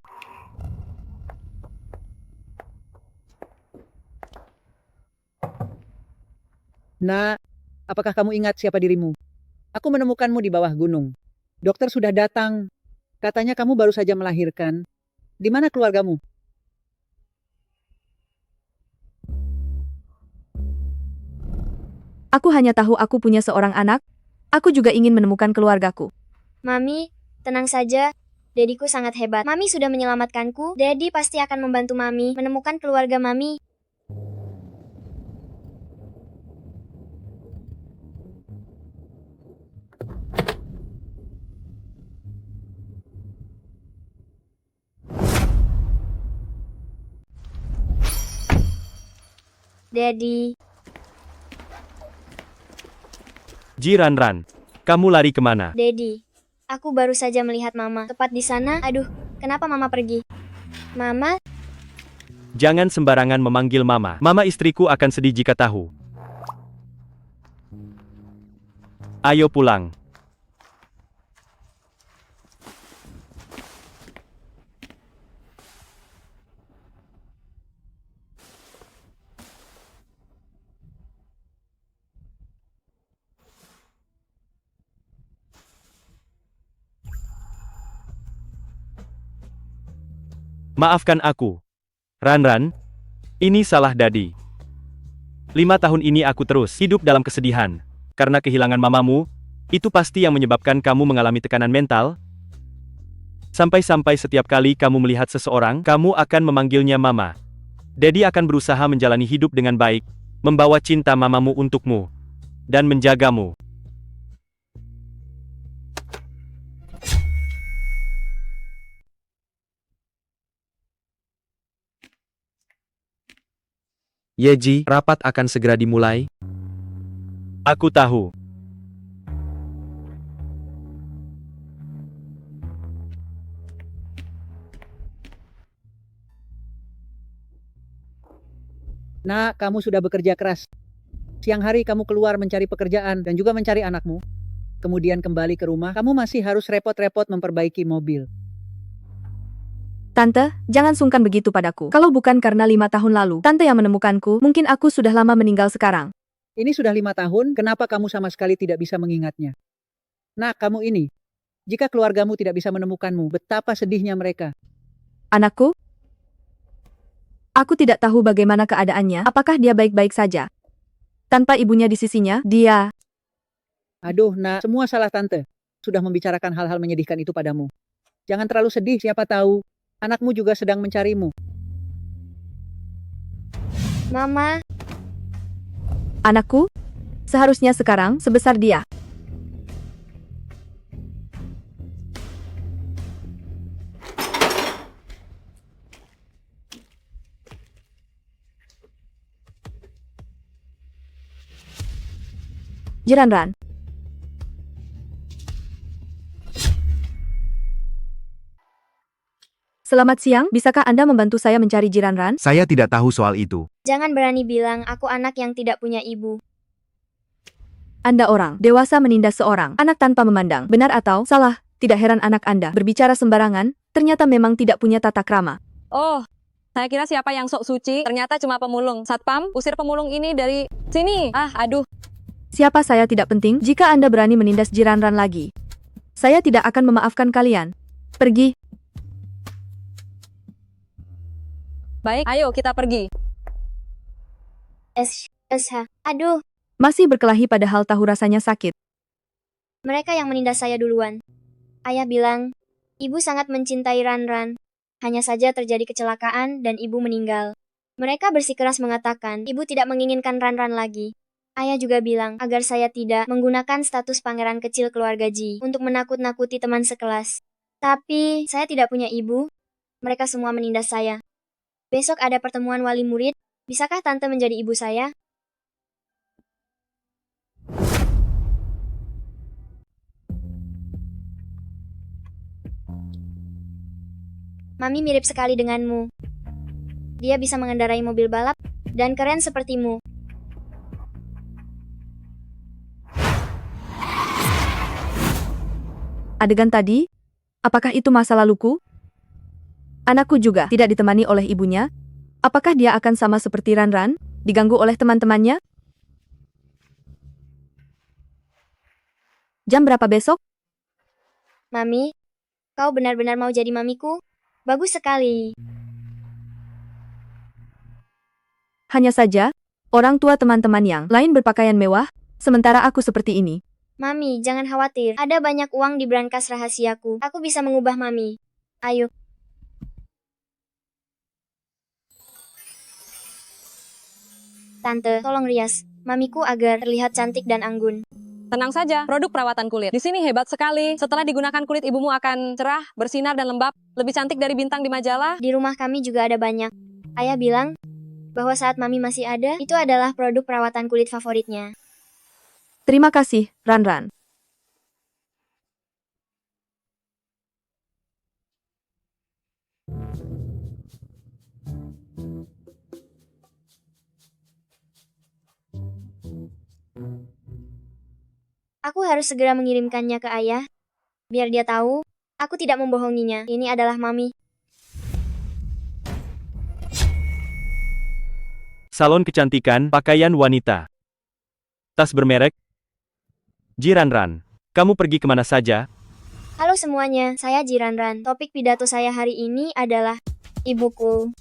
Nak, apakah kamu ingat siapa dirimu? Aku menemukanmu di bawah gunung. Dokter sudah datang. Katanya kamu baru saja melahirkan. Di mana keluargamu? Aku hanya tahu aku punya seorang anak. Aku juga ingin menemukan keluargaku. Mami, tenang saja. Dediku sangat hebat. Mami sudah menyelamatkanku. Dedi pasti akan membantu Mami menemukan keluarga Mami. Dedi. Ji Ranran, kamu lari kemana? Dedi, aku baru saja melihat Mama tepat di sana. Aduh, kenapa Mama pergi? Mama, Jangan sembarangan memanggil Mama. Mama istriku akan sedih jika tahu. Ayo pulang. Maafkan aku. Ranran, ini salah Dadi. 5 tahun ini aku terus hidup dalam kesedihan. Karena kehilangan mamamu, itu pasti yang menyebabkan kamu mengalami tekanan mental. Sampai-sampai setiap kali kamu melihat seseorang, kamu akan memanggilnya mama. Daddy akan berusaha menjalani hidup dengan baik, membawa cinta mamamu untukmu, dan menjagamu. Yeji, rapat akan segera dimulai. Aku tahu. Nak, kamu sudah bekerja keras. Siang hari kamu keluar mencari pekerjaan dan juga mencari anakmu. Kemudian kembali ke rumah, kamu masih harus repot-repot memperbaiki mobil. Tante, jangan sungkan begitu padaku. Kalau bukan karena 5 tahun lalu, Tante yang menemukanku, mungkin aku sudah lama meninggal sekarang. Ini sudah 5 tahun, kenapa kamu sama sekali tidak bisa mengingatnya? Nak, kamu ini. Jika keluargamu tidak bisa menemukanmu, betapa sedihnya mereka. Anakku? Aku tidak tahu bagaimana keadaannya, apakah dia baik-baik saja. Tanpa ibunya di sisinya, dia... Aduh, nak, semua salah Tante. Sudah membicarakan hal-hal menyedihkan itu padamu. Jangan terlalu sedih, siapa tahu. Anakmu juga sedang mencarimu. Mama. Anakku? Seharusnya sekarang, sebesar dia. Jiranran. Selamat siang, bisakah Anda membantu saya mencari Jiranran? Saya tidak tahu soal itu. Jangan berani bilang aku anak yang tidak punya ibu. Anda orang dewasa menindas seorang anak tanpa memandang benar atau salah. Tidak heran anak Anda berbicara sembarangan, ternyata memang tidak punya tata krama. Oh, saya kira siapa yang sok suci, ternyata cuma pemulung. Satpam, usir pemulung ini dari sini. Ah, aduh. Siapa saya tidak penting jika Anda berani menindas Jiranran lagi. Saya tidak akan memaafkan kalian. Pergi. Baik, ayo kita pergi. Aduh. Masih berkelahi padahal tahu rasanya sakit. Mereka yang menindas saya duluan. Ayah bilang, ibu sangat mencintai Ranran. Hanya saja terjadi kecelakaan dan ibu meninggal. Mereka bersikeras mengatakan ibu tidak menginginkan Ranran lagi. Ayah juga bilang agar saya tidak menggunakan status pangeran kecil keluarga Ji untuk menakut-nakuti teman sekelas. Tapi, saya tidak punya ibu. Mereka semua menindas saya. Besok ada pertemuan wali murid. Bisakah Tante menjadi ibu saya? Mami mirip sekali denganmu. Dia bisa mengendarai mobil balap dan keren sepertimu. Adegan tadi? Apakah itu masa laluku? Anakku juga tidak ditemani oleh ibunya. Apakah dia akan sama seperti Ranran, diganggu oleh teman-temannya? Jam berapa besok? Mami, kau benar-benar mau jadi mamiku? Bagus sekali. Hanya saja, orang tua teman-teman yang lain berpakaian mewah, sementara aku seperti ini. Mami, jangan khawatir. Ada banyak uang di brankas rahasiaku. Aku bisa mengubah Mami. Ayo. Tante, tolong rias Mamiku agar terlihat cantik dan anggun. Tenang saja, produk perawatan kulit. Di sini hebat sekali. Setelah digunakan kulit ibumu akan cerah, bersinar dan lembab. Lebih cantik dari bintang di majalah. Di rumah kami juga ada banyak. Ayah bilang bahwa saat Mami masih ada, itu adalah produk perawatan kulit favoritnya. Terima kasih, Ranran. Aku harus segera mengirimkannya ke ayah, biar dia tahu, aku tidak membohonginya. Ini adalah Mami. Salon kecantikan, pakaian wanita. Tas bermerek. Jiranran, kamu pergi kemana saja? Halo semuanya, saya Jiranran. Topik pidato saya hari ini adalah ibuku.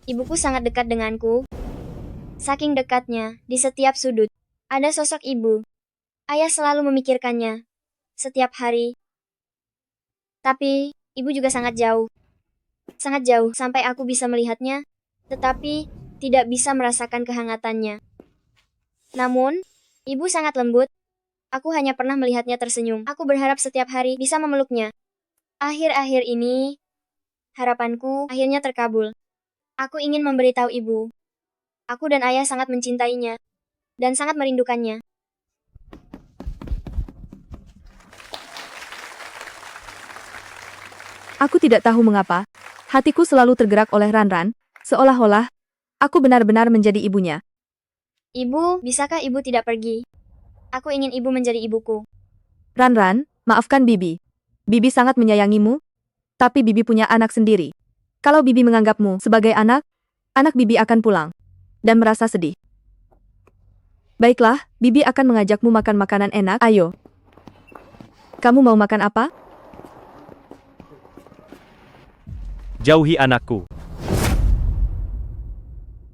Ibuku sangat dekat denganku. Saking dekatnya, di setiap sudut, ada sosok ibu. Ayah selalu memikirkannya, setiap hari. Tapi, ibu juga sangat jauh. Sangat jauh, sampai aku bisa melihatnya, tetapi tidak bisa merasakan kehangatannya. Namun, ibu sangat lembut. Aku hanya pernah melihatnya tersenyum. Aku berharap setiap hari bisa memeluknya. Akhir-akhir ini, harapanku akhirnya terkabul. Aku ingin memberitahu ibu. Aku dan ayah sangat mencintainya, dan sangat merindukannya. Aku tidak tahu mengapa, hatiku selalu tergerak oleh Ranran, seolah-olah aku benar-benar menjadi ibunya. Ibu, bisakah ibu tidak pergi? Aku ingin ibu menjadi ibuku. Ranran, maafkan Bibi. Bibi sangat menyayangimu, tapi Bibi punya anak sendiri. Kalau Bibi menganggapmu sebagai anak Bibi akan pulang dan merasa sedih. Baiklah, Bibi akan mengajakmu makan makanan enak. Ayo. Kamu mau makan apa? Jauhi anakku.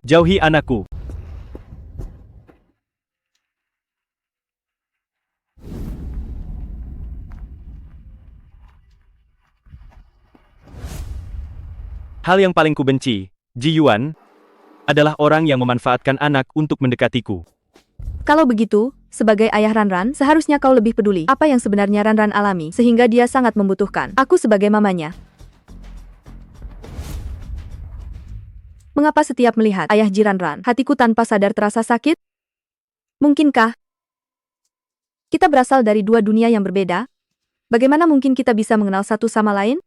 Jauhi anakku. Hal yang paling kubenci, Ji Yuan, adalah orang yang memanfaatkan anak untuk mendekatiku. Kalau begitu, sebagai ayah Ranran, seharusnya kau lebih peduli apa yang sebenarnya Ranran alami, sehingga dia sangat membutuhkan aku sebagai mamanya. Mengapa setiap melihat ayah Jiranran, hatiku tanpa sadar terasa sakit? Mungkinkah kita berasal dari dua dunia yang berbeda? Bagaimana mungkin kita bisa mengenal satu sama lain?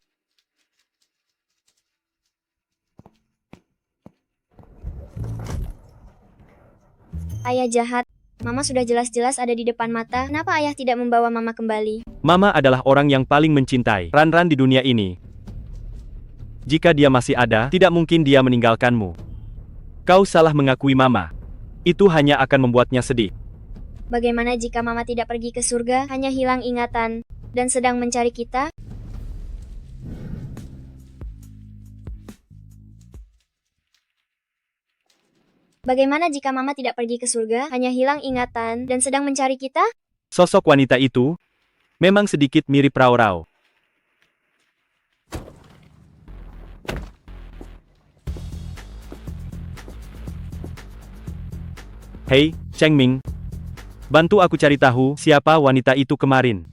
Ayah jahat. Mama sudah jelas-jelas ada di depan mata. Kenapa ayah tidak membawa mama kembali? Mama adalah orang yang paling mencintai Ranran di dunia ini. Jika dia masih ada, tidak mungkin dia meninggalkanmu. Kau salah mengakui Mama. Itu hanya akan membuatnya sedih. Bagaimana jika mama tidak pergi ke surga, hanya hilang ingatan, dan sedang mencari kita? Bagaimana jika mama tidak pergi ke surga, hanya hilang ingatan, dan sedang mencari kita? Sosok wanita itu memang sedikit mirip Rao Rao. Hei, Cheng Ming. Bantu aku cari tahu siapa wanita itu kemarin.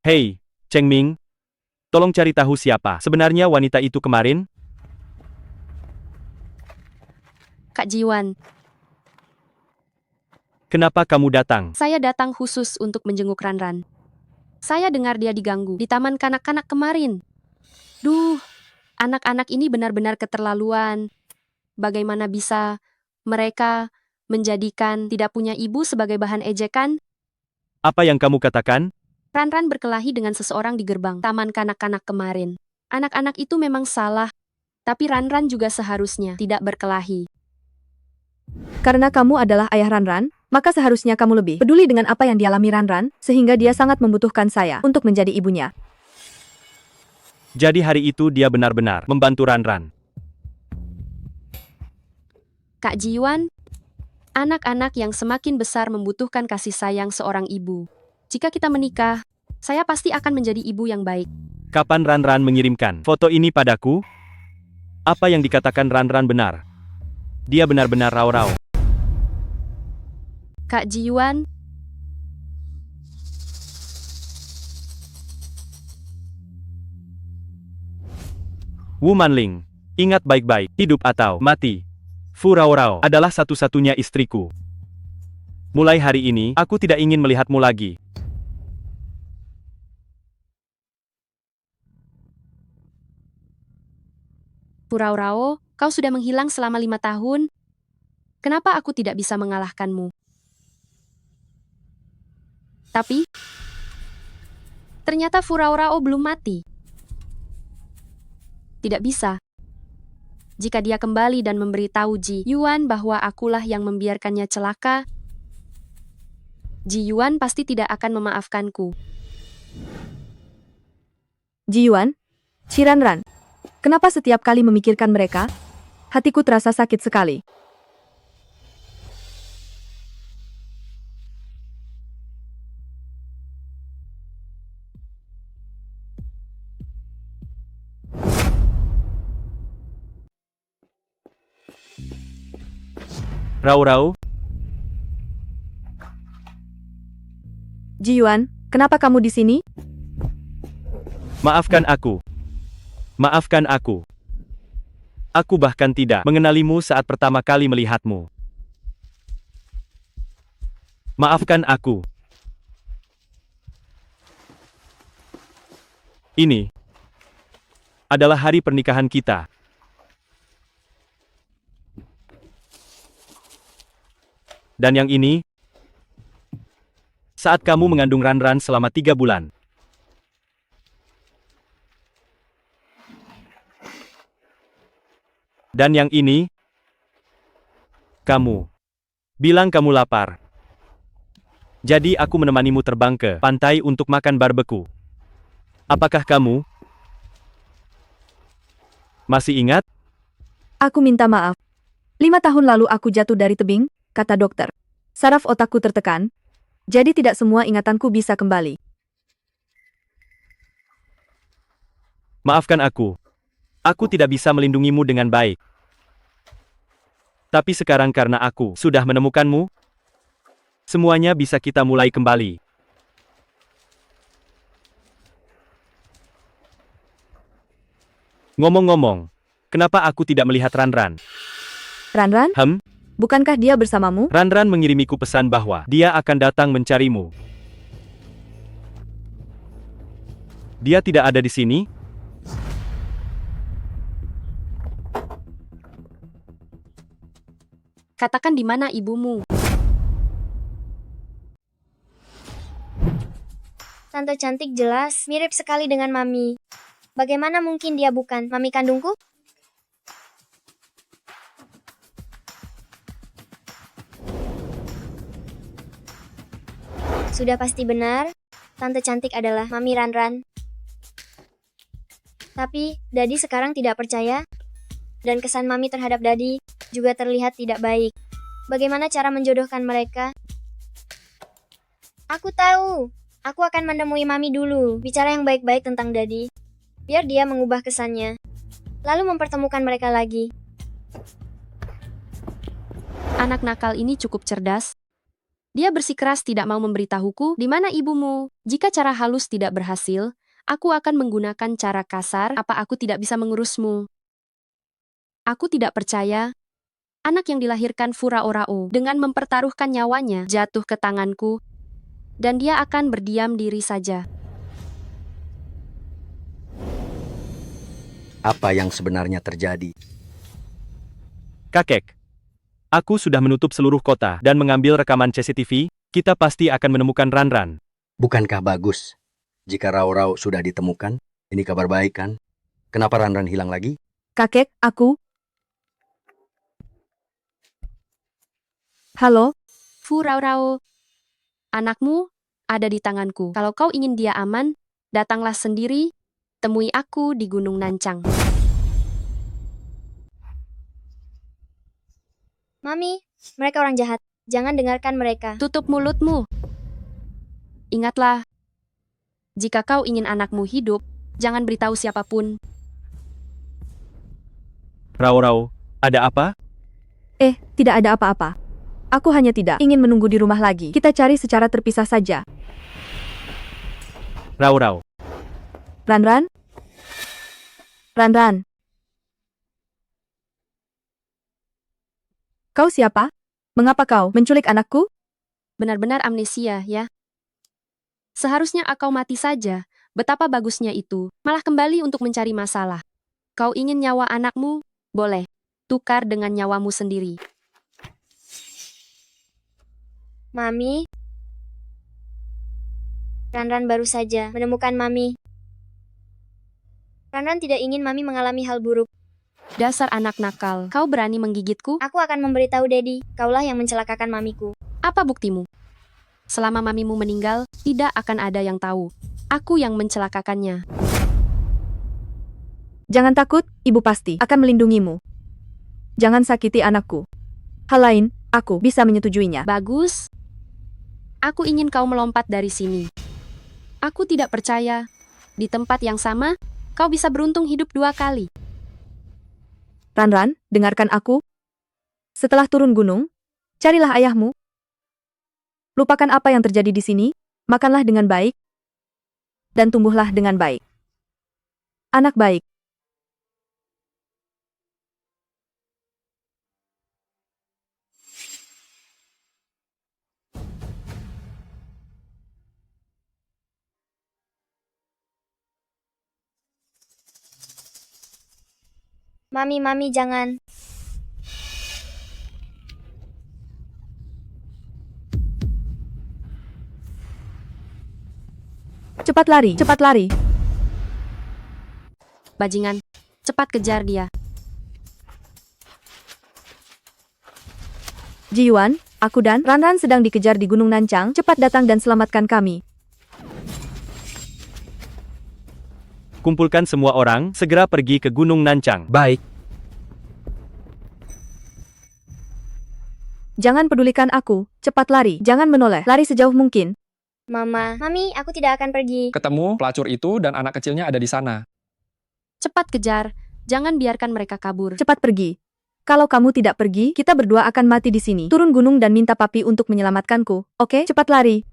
Hei, Cheng Ming. Tolong cari tahu siapa sebenarnya wanita itu kemarin. Kak Jiwan, Kenapa kamu datang? saya datang khusus untuk menjenguk Ranran. Saya dengar dia diganggu di taman kanak-kanak kemarin. Duh, anak-anak ini benar-benar keterlaluan. Bagaimana bisa mereka menjadikan tidak punya ibu sebagai bahan ejekan? Apa yang kamu katakan? Ranran berkelahi dengan seseorang di gerbang taman kanak-kanak kemarin. Anak-anak itu memang salah, tapi Ranran juga seharusnya tidak berkelahi. Karena kamu adalah ayah Ranran, maka seharusnya kamu lebih peduli dengan apa yang dialami Ranran, sehingga dia sangat membutuhkan saya untuk menjadi ibunya. Jadi hari itu dia benar-benar membantu Ranran. Kak Jiwan, anak-anak yang semakin besar membutuhkan kasih sayang seorang ibu. Jika kita menikah, saya pasti akan menjadi ibu yang baik. Kapan Ranran mengirimkan foto ini padaku? Apa yang dikatakan Ranran benar? Dia benar-benar Rao Rao. Kak Jiwan, Wu Manling, ingat baik-baik, hidup atau mati. Fu Rao Rao adalah satu-satunya istriku. Mulai hari ini, aku tidak ingin melihatmu lagi. Furaurao, kau sudah menghilang selama 5 tahun. Kenapa aku tidak bisa mengalahkanmu? Tapi, ternyata Furaurao belum mati. Tidak bisa. Jika dia kembali dan memberitahu Ji Yuan bahwa akulah yang membiarkannya celaka, Ji Yuan pasti tidak akan memaafkanku. Ji Yuan, Shiranran, kenapa setiap kali memikirkan mereka, hatiku terasa sakit sekali. Rau-Rau, Ji Yuan, kenapa kamu di sini? maafkan aku. Maafkan aku. Aku bahkan tidak mengenalimu saat pertama kali melihatmu. Maafkan aku. Ini adalah hari pernikahan kita. Dan yang ini, saat kamu mengandung Ranran selama 3 bulan. Dan yang ini, kamu bilang kamu lapar. Jadi aku menemanimu terbang ke pantai untuk makan barbeku. Apakah kamu masih ingat? Aku minta maaf. 5 tahun lalu aku jatuh dari tebing, kata dokter. Saraf otakku tertekan, jadi tidak semua ingatanku bisa kembali. Maafkan aku. Aku tidak bisa melindungimu dengan baik. Tapi sekarang karena aku sudah menemukanmu, semuanya bisa kita mulai kembali. Ngomong-ngomong, kenapa aku tidak melihat Ranran? Ranran? Bukankah dia bersamamu? Ranran mengirimiku pesan bahwa dia akan datang mencarimu. Dia tidak ada di sini? Katakan di mana ibumu. Tante cantik jelas mirip sekali dengan Mami. Bagaimana mungkin dia bukan Mami kandungku? Sudah pasti benar, Tante cantik adalah Mami Ranran. Tapi, Dadi sekarang tidak percaya, dan kesan Mami terhadap Dadi juga terlihat tidak baik. Bagaimana cara menjodohkan mereka? Aku tahu, aku akan menemui Mami dulu, bicara yang baik-baik tentang Dadi, biar dia mengubah kesannya, lalu mempertemukan mereka lagi. Anak nakal ini cukup cerdas. Dia bersikeras tidak mau memberitahuku di mana ibumu. Jika cara halus tidak berhasil, aku akan menggunakan cara kasar. Apa aku tidak bisa mengurusmu? Aku tidak percaya. Anak yang dilahirkan Furaorao dengan mempertaruhkan nyawanya jatuh ke tanganku, dan dia akan berdiam diri saja. Apa yang sebenarnya terjadi? Kakek, aku sudah menutup seluruh kota dan mengambil rekaman CCTV, kita pasti akan menemukan Ranran. Bukankah bagus? Jika Rau-Rau sudah ditemukan, ini kabar baik kan? Kenapa Ranran hilang lagi? Kakek, aku... Halo? Furaurao, anakmu ada di tanganku. Kalau kau ingin dia aman, datanglah sendiri, temui aku di Gunung Nancang. Mami, mereka orang jahat. Jangan dengarkan mereka. Tutup mulutmu. Ingatlah, jika kau ingin anakmu hidup, jangan beritahu siapapun. Rau-Rau, ada apa? Tidak ada apa-apa. Aku hanya tidak ingin menunggu di rumah lagi. Kita cari secara terpisah saja. Rau-Rau. Ranran? Ranran? Kau siapa? Mengapa kau menculik anakku? Benar-benar amnesia, ya. Seharusnya kau mati saja. Betapa bagusnya itu. Malah kembali untuk mencari masalah. Kau ingin nyawa anakmu? Boleh. Tukar dengan nyawamu sendiri. Mami. Ranran baru saja menemukan Mami. Ranran tidak ingin Mami mengalami hal buruk. Dasar anak nakal. Kau berani menggigitku? Aku akan memberitahu Dedi. Kaulah yang mencelakakan mamiku. Apa buktimu? Selama mamimu meninggal, tidak akan ada yang tahu. Aku yang mencelakakannya. Jangan takut, ibu pasti akan melindungimu. Jangan sakiti anakku. Hal lain, aku bisa menyetujuinya. Bagus. Aku ingin kau melompat dari sini. Aku tidak percaya. Di tempat yang sama, kau bisa beruntung hidup 2 kali. Ranran, dengarkan aku. Setelah turun gunung, carilah ayahmu. Lupakan apa yang terjadi di sini, makanlah dengan baik, dan tumbuhlah dengan baik. Anak baik. Mami, jangan. Cepat lari, cepat lari. Bajingan, cepat kejar dia. Jiyuan, aku dan Ranran sedang dikejar di Gunung Nancang. Cepat datang dan selamatkan kami. Kumpulkan semua orang, segera pergi ke Gunung Nancang. Baik. Jangan pedulikan aku, cepat lari, jangan menoleh, lari sejauh mungkin. Mami, aku tidak akan pergi. Ketemu pelacur itu dan anak kecilnya ada di sana. Cepat kejar, jangan biarkan mereka kabur. Cepat pergi. Kalau kamu tidak pergi, kita berdua akan mati di sini. Turun gunung dan minta papi untuk menyelamatkanku, oke? Cepat lari.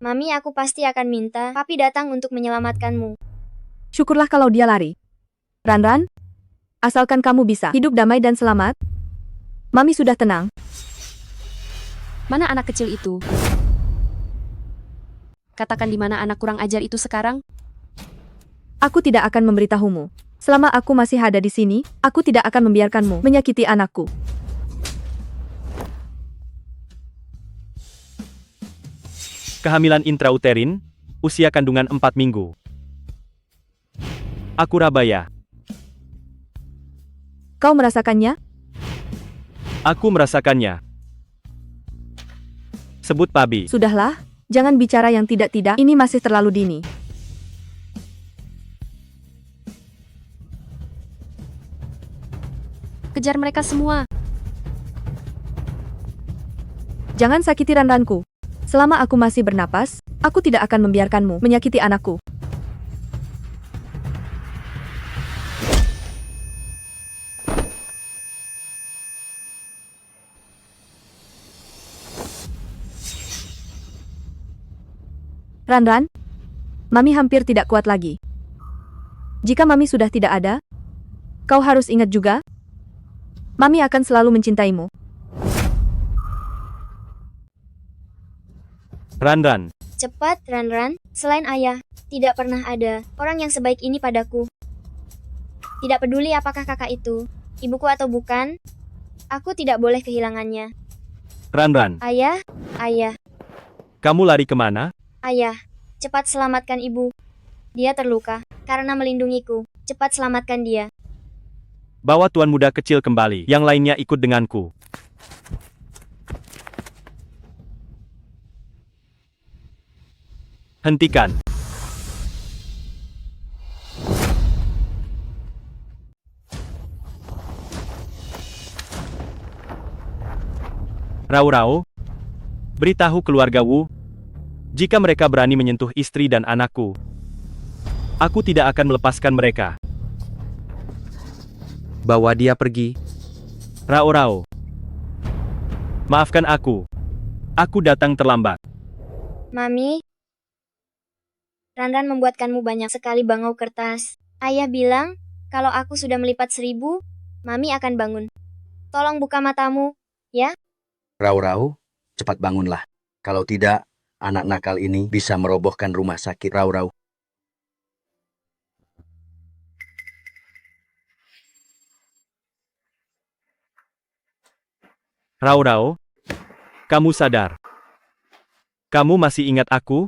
Mami, aku pasti akan minta papi datang untuk menyelamatkanmu. Syukurlah kalau dia lari. Ranran, asalkan kamu bisa hidup damai dan selamat. Mami sudah tenang. Mana anak kecil itu? Katakan di mana anak kurang ajar itu sekarang? Aku tidak akan memberitahumu. Selama aku masih ada di sini, aku tidak akan membiarkanmu menyakiti anakku. Kehamilan intrauterin, usia kandungan 4 minggu. Akurabaya. Kau merasakannya? Aku merasakannya. Sebut Pabi. Sudahlah, jangan bicara yang tidak-tidak, ini masih terlalu dini. Kejar mereka semua. Jangan sakiti Ranranku. Selama aku masih bernapas, aku tidak akan membiarkanmu menyakiti anakku. Ranran, Mami hampir tidak kuat lagi. Jika Mami sudah tidak ada, kau harus ingat juga, Mami akan selalu mencintaimu. Ranran. Cepat, Ranran. Selain ayah, tidak pernah ada orang yang sebaik ini padaku. Tidak peduli apakah kakak itu ibuku atau bukan, aku tidak boleh kehilangannya. Ranran. Ayah, ayah, Kamu lari kemana? ayah, cepat selamatkan ibu. Dia terluka karena melindungiku. Cepat selamatkan dia. Bawa tuan muda kecil kembali, yang lainnya ikut denganku. Hentikan. Rau-Rau, beritahu keluarga Wu, jika mereka berani menyentuh istri dan anakku, aku tidak akan melepaskan mereka. Bawa dia pergi. Rau-Rau, maafkan aku. Aku datang terlambat. Mami, Ranran membuatkanmu banyak sekali bangau kertas. Ayah bilang, kalau aku sudah melipat 1000, Mami akan bangun. Tolong buka matamu, ya? Rau-Rau, cepat bangunlah. Kalau tidak, anak nakal ini bisa merobohkan rumah sakit Rau-Rau. Rau-Rau, kamu sadar? Kamu masih ingat aku?